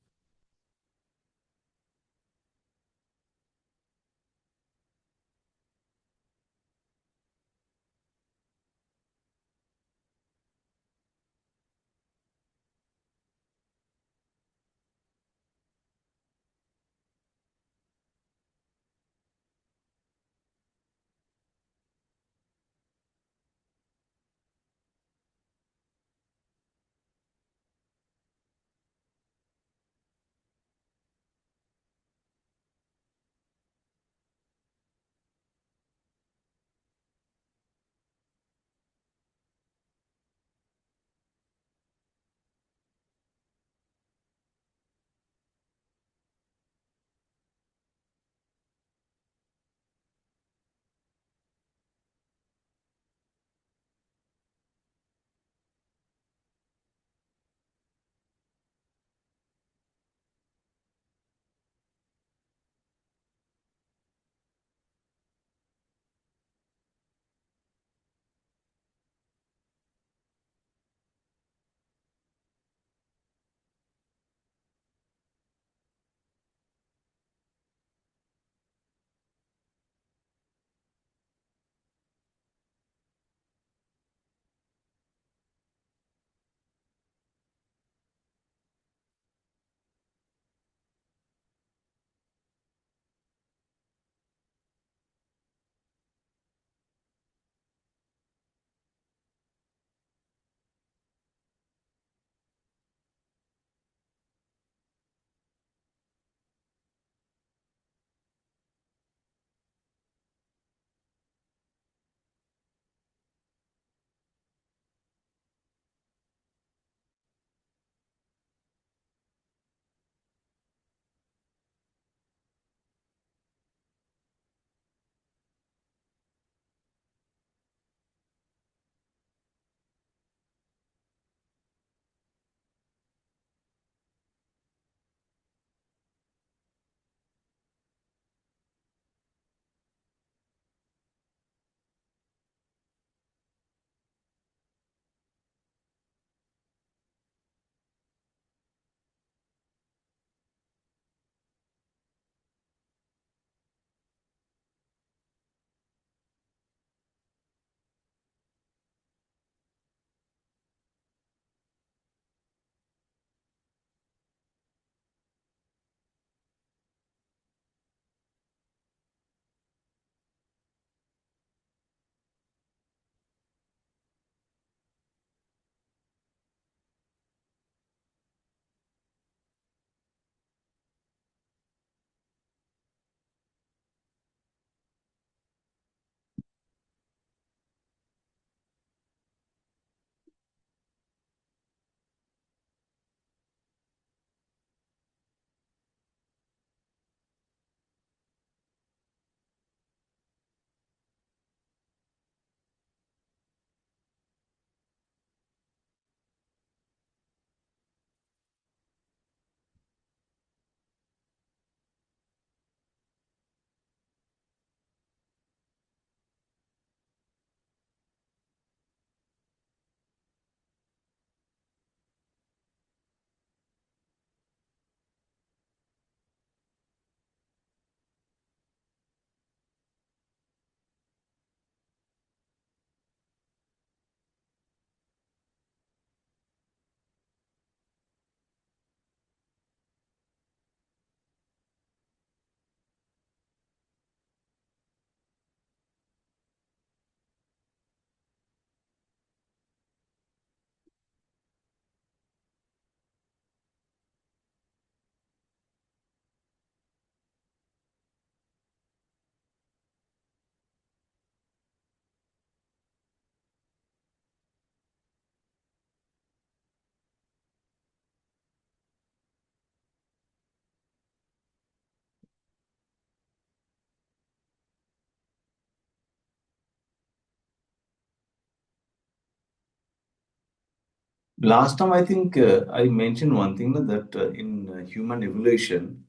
Last time, I think I mentioned one thing that in human evolution,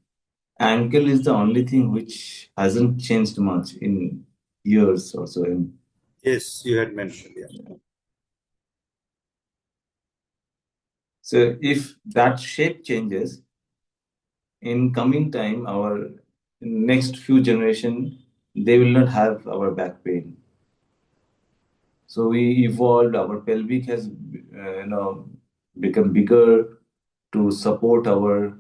ankle is the only thing which hasn't changed much in years or so. Yes, you had mentioned, yeah. So if that shape changes, in coming time, our next few generation, they will not have our back pain. So we evolved. Our pelvic has, become bigger to support our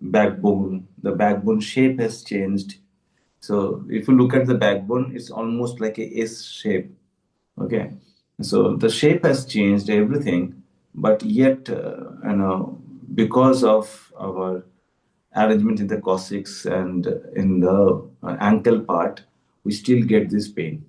backbone. The backbone shape has changed. So if you look at the backbone, it's almost like a S shape. Okay, so the shape has changed everything, but yet, because of our arrangement in the coccyx and in the ankle part, we still get this pain.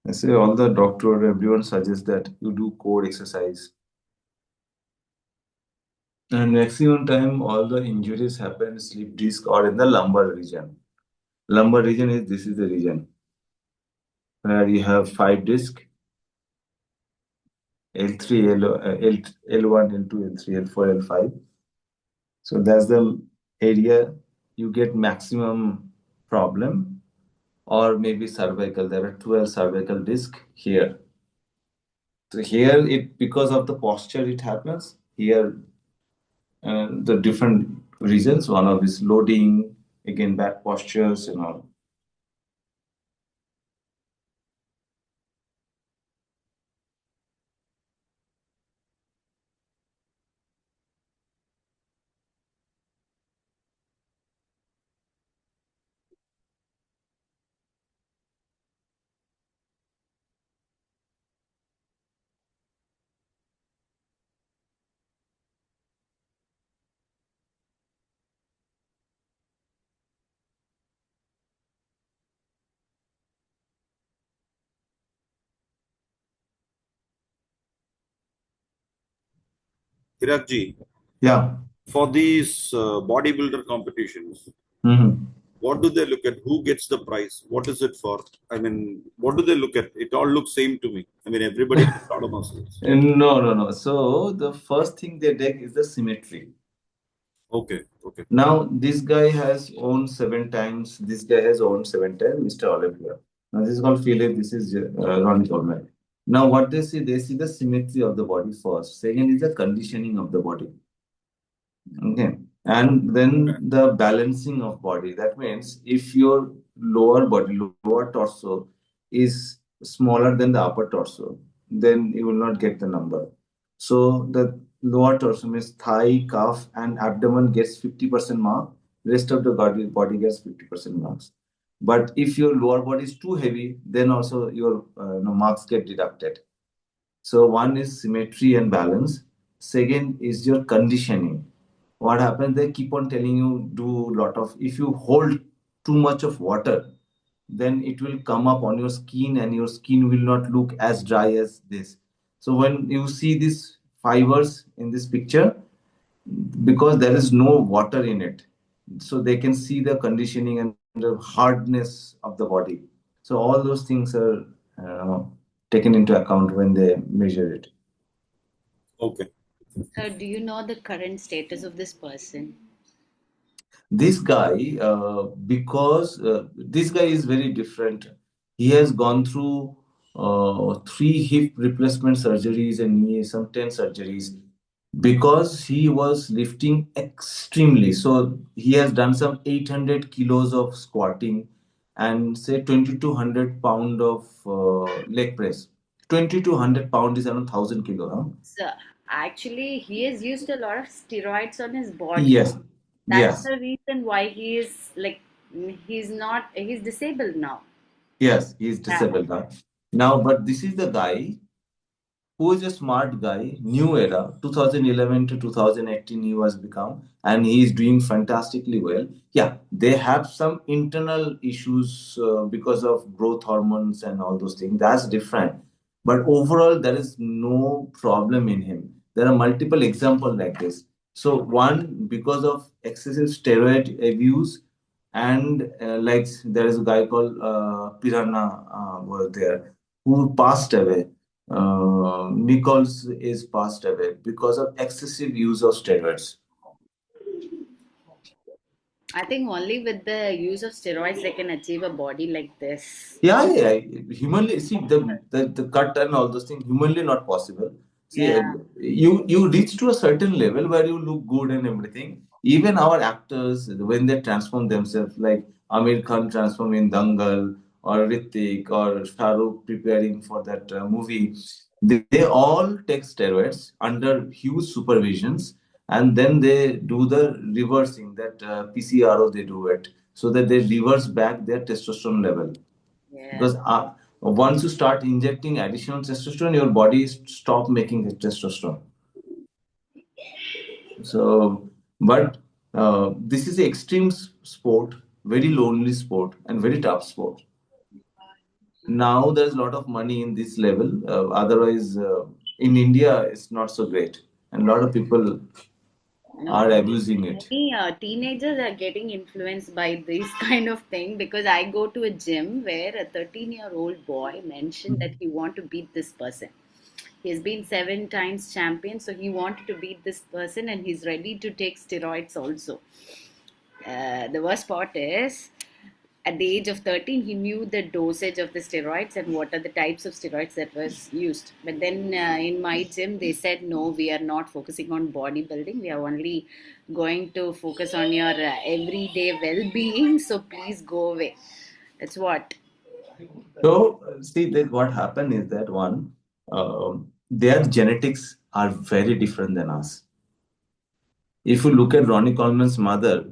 I say all the doctor, everyone suggests that you do core exercise. And maximum time, all the injuries happen slip disc or in the lumbar region. Lumbar region is this is the region where you have 5 disc, L3, L1, L2, L3, L4, L5. So that's the area you get maximum problem, or maybe cervical. There are 12 cervical disc here. So here it because of the posture it happens. Here the different reasons. One of is loading, again back postures, Hirakji, Yeah. for these bodybuilder competitions, Mm-hmm. what do they look at? Who gets the prize? What is it for? I mean, what do they look at? It all looks same to me. I mean, everybody has a lot of muscles. No, no, no. So the first thing they take is the symmetry. Okay, okay. Now this guy has won 7 times. This guy has won 7 times, Mr. Olympia. Now this is called Philip. This is Ronnie Coleman. Now what they see the symmetry of the body first. Second is the conditioning of the body. Okay. And then the balancing of body. That means if your lower body, lower torso is smaller than the upper torso, then you will not get the number. So the lower torso means thigh, calf, and abdomen gets 50% mark. Rest of the body gets 50% marks. But if your lower body is too heavy, then also your marks get deducted. So one is symmetry and balance. Second is your conditioning. What happens? They keep on telling you do a lot of. If you hold too much of water, then it will come up on your skin, and your skin will not look as dry as this. So when you see these fibers in this picture, because there is no water in it, so they can see the conditioning and the hardness of the body. So all those things are taken into account when they measure it. Okay. Do you know the current status of this person? This guy, because this guy is very different. He has gone through 3 hip replacement surgeries and some 10 surgeries because he was lifting extremely. So he has done some 800 kilos of squatting and say 2200 pound of leg press. 2200 pound is around 1000 kilo. Huh? So actually, he has used a lot of steroids on his body. Yes. That's Yes. the reason why he is like he's disabled now. Yes, he is disabled now. Now, but this is the guy who is a smart guy, new era, 2011 to 2018 he was become, and he is doing fantastically well. Yeah, they have some internal issues because of growth hormones and all those things. That's different. But overall, there is no problem in him. There are multiple examples like this. So one, because of excessive steroid abuse, and like there is a guy called Piranha was there who passed away. Nichols is passed away because of excessive use of steroids. I think only with the use of steroids they can achieve a body like this. Yeah. Humanly, see the cut and all those things, humanly not possible. See, Yeah. you reach to a certain level where you look good and everything. Even our actors, when they transform themselves, like Amir Khan transform in Dangal, or Ritik, or Shah Rukh preparing for that movie, they all take steroids under huge supervisions, and then they do the reversing, that PCRO they do it, so that they reverse back their testosterone level. Yeah. Because once you start injecting additional testosterone, your body stop making the testosterone. So, but this is an extreme sport, very lonely sport, and very tough sport. Now there's a lot of money in this level. Otherwise, in India, it's not so great, and a lot of people No, are abusing it. many teenagers are getting influenced by this kind of thing because I go to a gym where a 13-year-old boy mentioned that he want to beat this person. He's been 7 times champion, so he wanted to beat this person and he's ready to take steroids also. The worst part is, at the age of 13, he knew the dosage of the steroids and what are the types of steroids that was used. But then in my gym, they said, no, we are not focusing on bodybuilding. We are only going to focus on your everyday well-being. So please go away. That's what. So, see that what happened is that one, their genetics are very different than us. If you look at Ronnie Coleman's mother,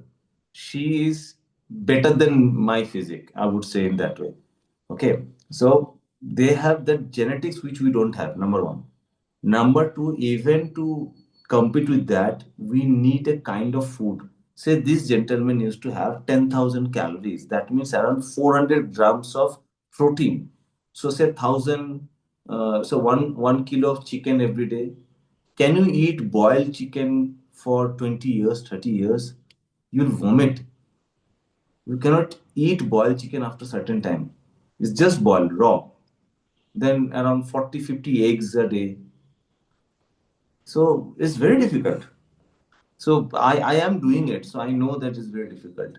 she is better than my physique, I would say in that way. Okay, so they have that genetics which we don't have, number one. Number two, even to compete with that, we need a kind of food. Say this gentleman used to have 10,000 calories. That means around 400 grams of protein. So say 1,000, so one kilo of chicken every day. Can you eat boiled chicken for 20 years, 30 years? You'll vomit. You cannot eat boiled chicken after certain time. It's just boiled raw. Then around 40, 50 eggs a day. So it's very difficult. So I am doing it. So I know that is very difficult.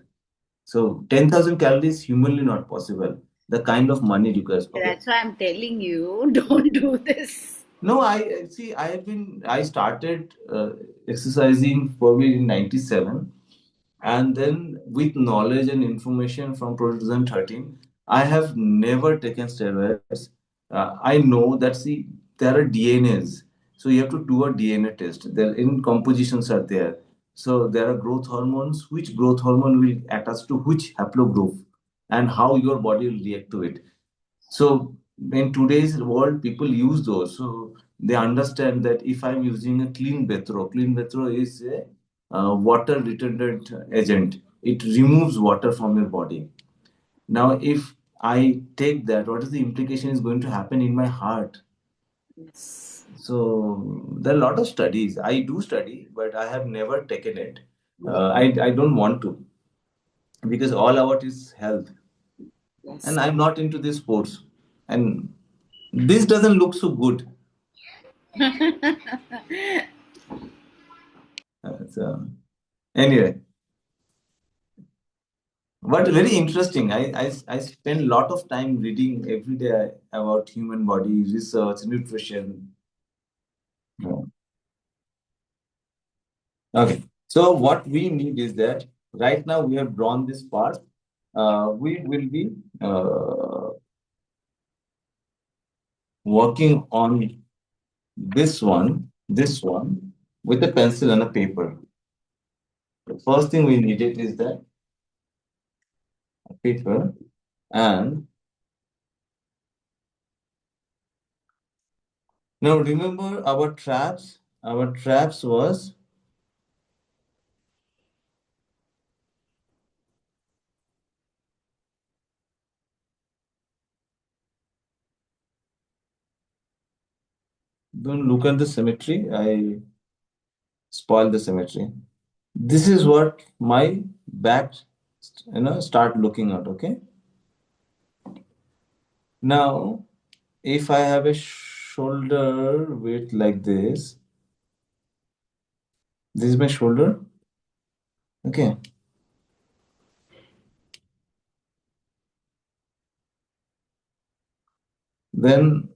So 10,000 calories humanly not possible. The kind of money requires. Okay. That's why I'm telling you, don't do this. No, I see. I started exercising probably in 97, and then with knowledge and information from 2013, I have never taken steroids. I know that, see, there are DNAs, so you have to do a DNA test. There in compositions are there. So there are growth hormones. Which growth hormone will attach to which haplogroup, and how your body will react to it. So in today's world, people use those. So they understand that if I'm using a clean betro is a water retardant agent. It removes water from your body. Now, if I take that, what is the implication is going to happen in my heart? Yes. So there are a lot of studies. I do study, but I have never taken it. I don't want to, because all about is health, Yes. and I'm not into this sports. And this doesn't look so good. So anyway, but very interesting. I spend a lot of time reading every day about human body research, nutrition. Yeah. Okay. So what we need is that right now we have drawn this part. We will be working on this one with a pencil and a paper. The first thing we needed is that a paper and Now remember our traps. Our traps was don't look at the symmetry. I spoil the symmetry. This is what my back, start looking at. Okay. Now, if I have a shoulder width like this is my shoulder. Okay. Then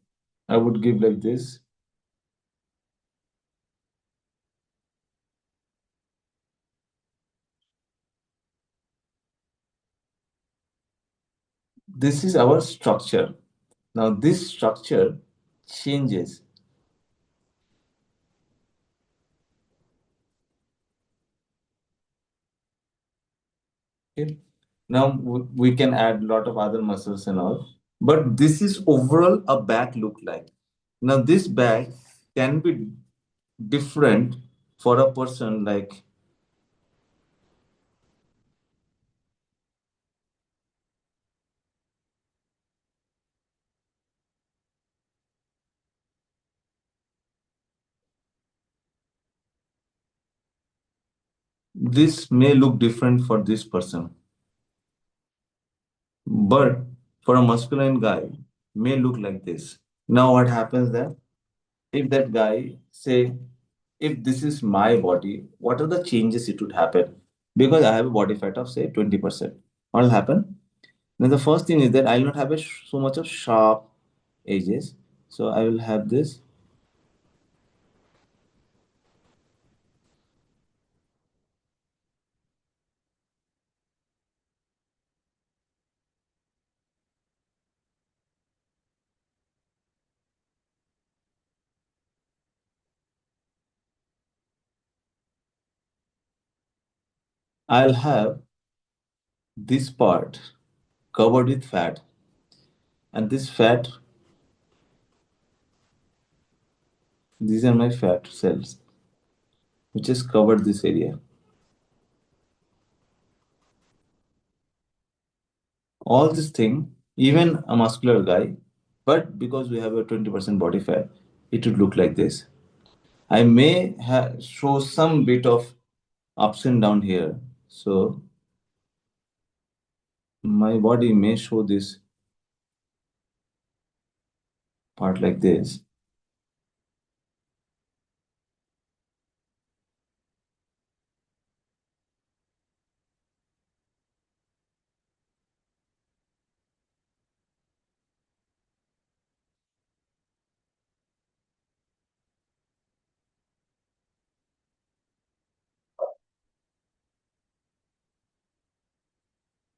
I would give like this. This is our structure. Now this structure changes. Okay. Now we can add a lot of other muscles and all, but this is overall a back look like. Now this back can be different for a person like this may look different for this person, but for a masculine guy may look like this. Now what happens then? If that guy say, if this is my body, what are the changes it would happen? Because I have a body fat of say 20%. What will happen? Then the first thing is that I will not have so much of sharp edges. So I will have this. I'll have this part covered with fat, and this fat, these are my fat cells, which has covered this area. All this thing, even a muscular guy, but because we have a 20% body fat, it would look like this. I may show some bit of ups and down here. So my body may show this part like this.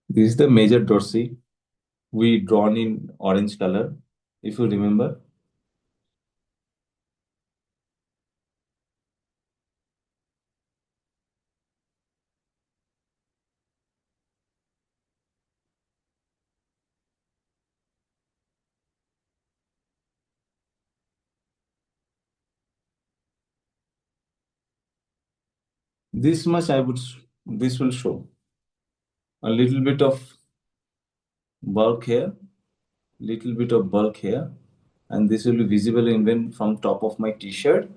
This is the major dorsi. We drawn in orange color, if you remember. This much this will show a little bit of bulk here, little bit of bulk here, and this will be visible even from top of my t-shirt.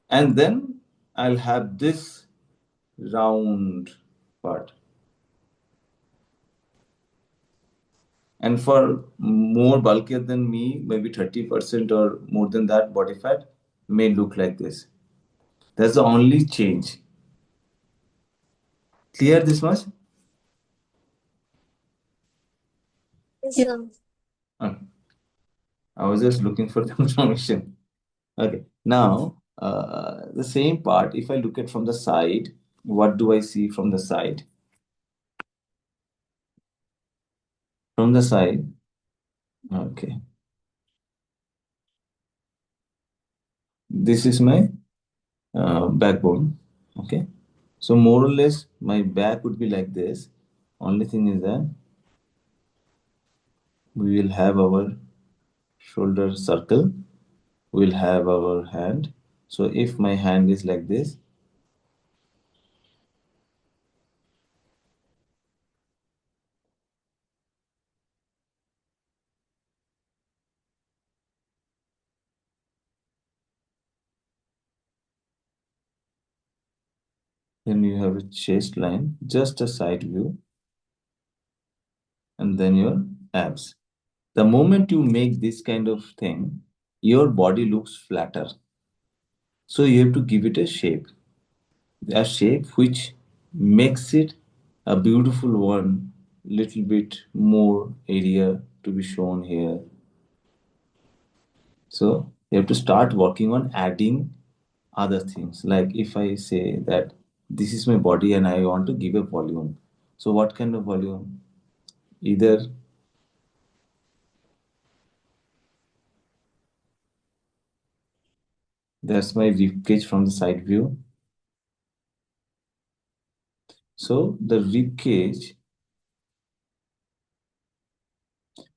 And then I'll have this round part. And for more bulkier than me, maybe 30% or more than that body fat may look like this. That's the only change. Clear this much? Yes, Yeah. sir. Okay. I was just looking for the information. Okay. Now, the same part, if I look at from the side, what do I see from the side? From the side, okay. This is my backbone. Okay. So more or less, my back would be like this. Only thing is that we will have our shoulder circle. we'll have our hand. So if my hand is like this, then you have a chest line, just a side view, and then your abs. The moment you make this kind of thing, your body looks flatter. So you have to give it a shape which makes it a beautiful one, little bit more area to be shown here. So you have to start working on adding other things. Like if I say that this is my body and I want to give a volume. So what kind of volume? Either that's my rib cage from the side view. So the rib cage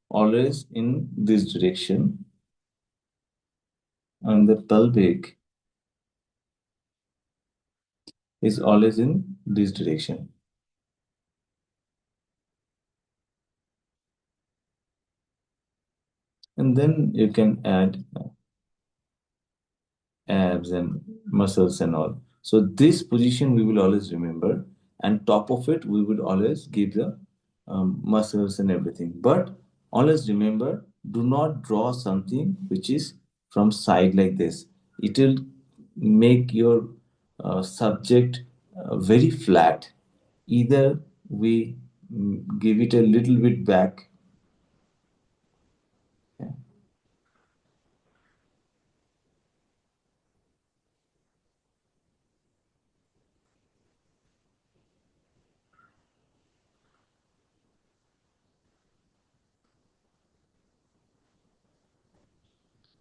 always in this direction, and the pelvic is always in this direction. And then you can add abs and muscles and all. So this position we will always remember, and top of it we would always give the muscles and everything. But always remember, do not draw something which is from side like this. It will make your subject very flat. Either we give it a little bit back. Yeah.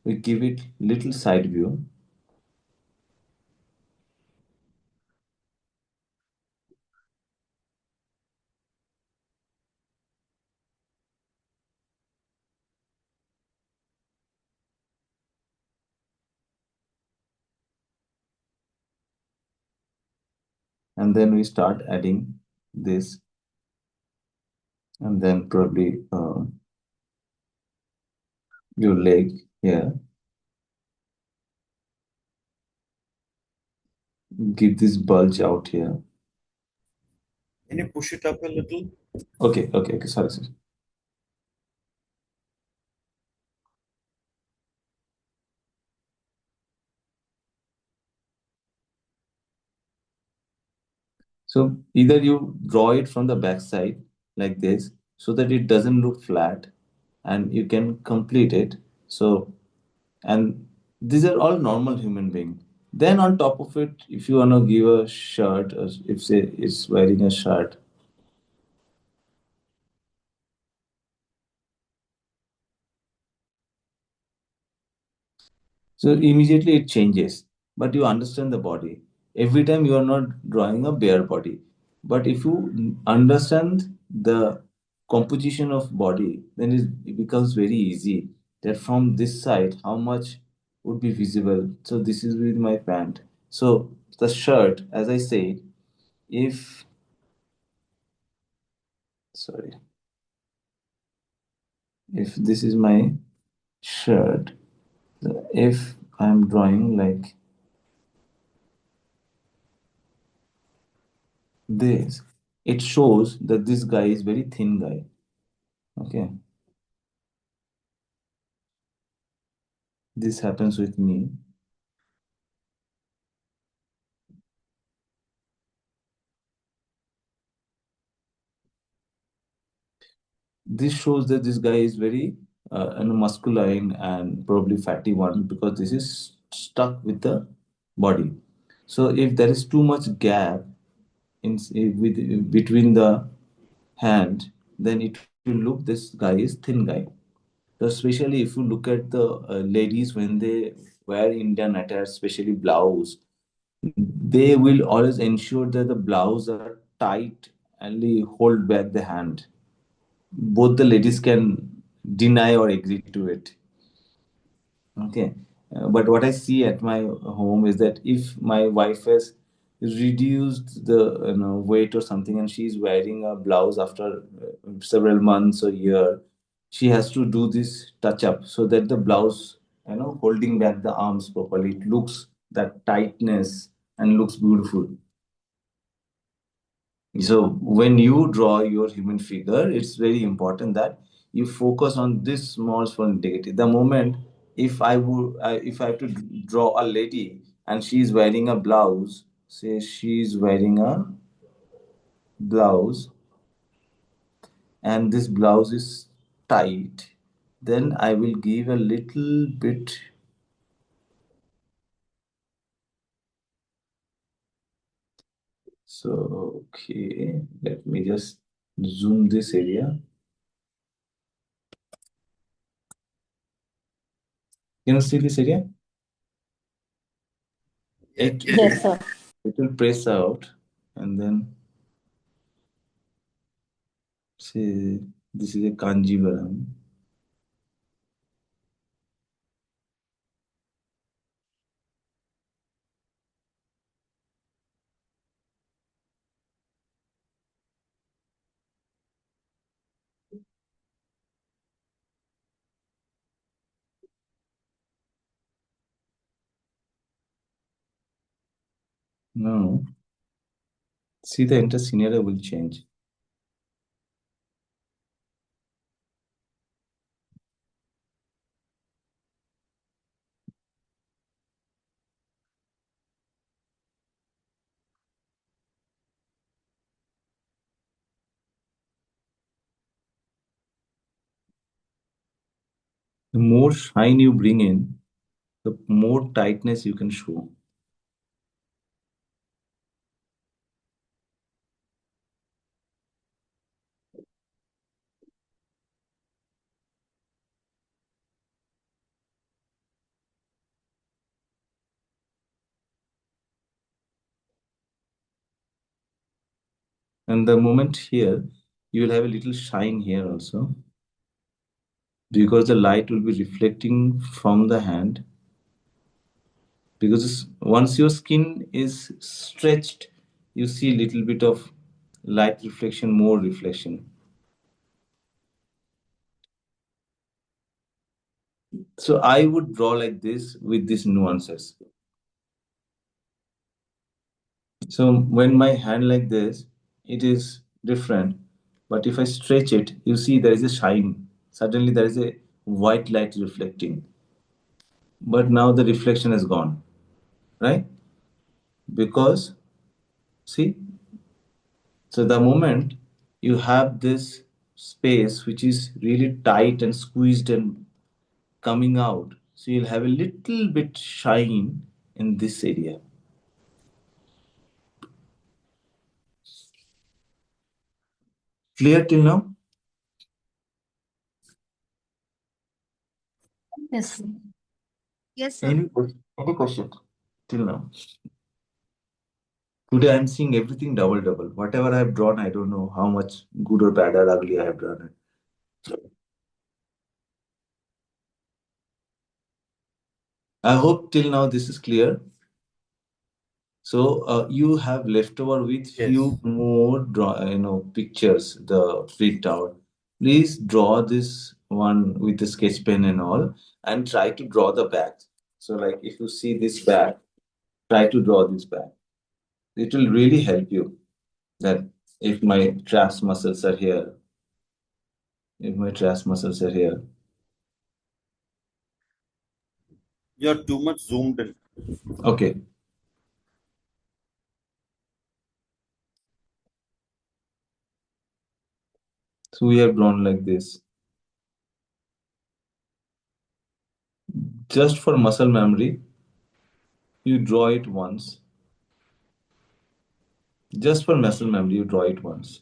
We give it little side view. And then we start adding this, and then probably your leg here. Give this bulge out here. Can you push it up a little? Okay. Sorry. So either you draw it from the back side like this so that it doesn't look flat, and you can complete it. So, and these are all normal human being. Then on top of it, if you want to give a shirt, or if say it's wearing a shirt, so immediately it changes, but you understand the body. Every time you are not drawing a bare body. But if you understand the composition of body, then it becomes very easy that from this side, how much would be visible. So this is with my pant. So the shirt, as I said, if, sorry, if this is my shirt, if I'm drawing like this, it shows that this guy is very thin guy. Okay, this happens with me. This shows that this guy is very masculine and probably fatty one, because this is stuck with the body. So if there is too much gap with between the hand, then it will look this guy is thin guy. So especially if you look at the ladies when they wear Indian attire, especially blouse, they will always ensure that the blouse are tight and they hold back the hand. Both the ladies can deny or agree to it. Okay. But what I see at my home is that if my wife has reduced the weight or something, and she's wearing a blouse after several months or year, she has to do this touch up so that the blouse, holding back the arms properly, it looks that tightness and looks beautiful. So when you draw your human figure, it's very important that you focus on this small small negative. The moment if I have to draw a lady and she's wearing a blouse, say she's wearing a blouse and this blouse is tight, then I will give a little bit. So okay, let me just zoom this area. Can you see this area? Yes, sir. It will press out and then say this is a Kanjivaram. No, see the entire scenario will change. The more shine you bring in, the more tightness you can show. And the moment here, you will have a little shine here also, because the light will be reflecting from the hand. Because once your skin is stretched, you see a little bit of light reflection, more reflection. So I would draw like this with these nuances. So when my hand like this, it is different. But if I stretch it, you see there is a shine. Suddenly there is a white light reflecting. But now the reflection is gone, right? Because, see, so the moment you have this space which is really tight and squeezed and coming out, so you'll have a little bit shine in this area. Clear till now? Yes. Yes, sir. Any question till now? Today I'm seeing everything double double. Whatever I have drawn, I don't know how much good or bad or ugly I have drawn it. I hope till now this is clear. So you have left over with few more pictures, the printout. Please draw this one with the sketch pen and all, and try to draw the back. So like if you see this back, try to draw this back. It will really help you. That if my traps muscles are here, if my traps muscles are here. You're too much zoomed in. Okay. So we have drawn like this. Just for muscle memory, you draw it once. Just for muscle memory, you draw it once.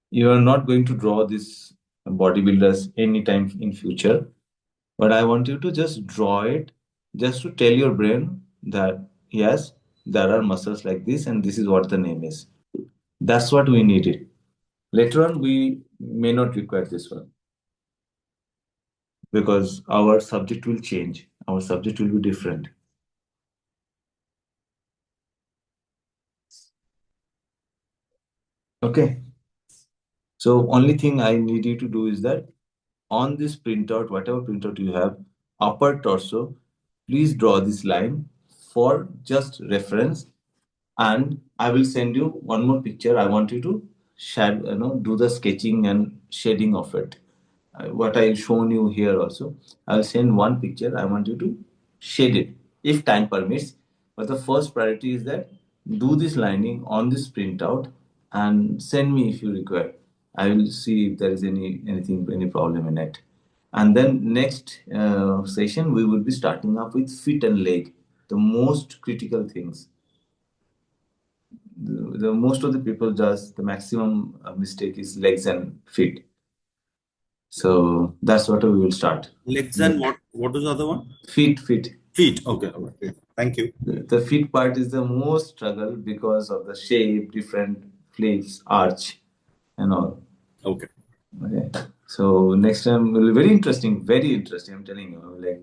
You are not going to draw this bodybuilders anytime in future, but I want you to just draw it just to tell your brain that yes, there are muscles like this and this is what the name is. That's what we needed. Later on, we may not require this one. because our subject will change. Our subject will be different. Okay. So only thing I need you to do is that on this printout, whatever printout you have, upper torso, please draw this line for just reference. And I will send you one more picture. I want you to do the sketching and shading of it. What I've shown you here also. I'll send one picture. I want you to shade it if time permits. But the first priority is that do this lining on this printout and send me if you require. I will see if there is any problem in it. And then next session we will be starting up with feet and leg, the most critical things. The most of the people does the maximum mistake is legs and feet. So that's what we will start. Legs and what was the other one? Feet. Feet. Okay. Okay. Thank you. The feet part is the most struggle because of the shape, different flips, arch, and all. Okay. Okay. So next time will be very interesting. I'm telling you. Like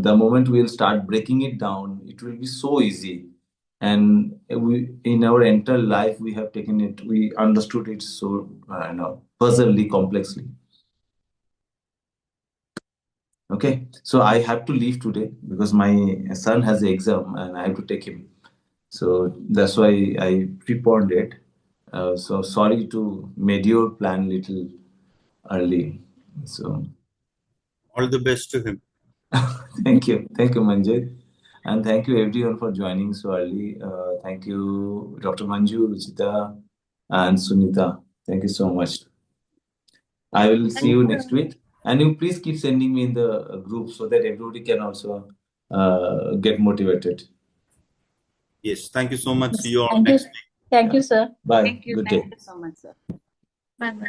the moment we'll start breaking it down, it will be so easy. And we, in our entire life, we have taken it. We understood it so puzzlingly, complexly. Okay, so I have to leave today because my son has an exam and I have to take him. So that's why I preponed it. So sorry to made your plan little early. So All the best to him. thank you, Manjit, and thank you everyone for joining so early. Thank you, Dr. Manju, Ruchita, and Sunita. Thank you so much. I will see you next week. And you please keep sending me in the group so that everybody can also get motivated. Yes. Thank you so much. See you all Thank you. next week. Thank you, sir. Bye. Thank you. Good Thank day. you so much, sir. Bye bye.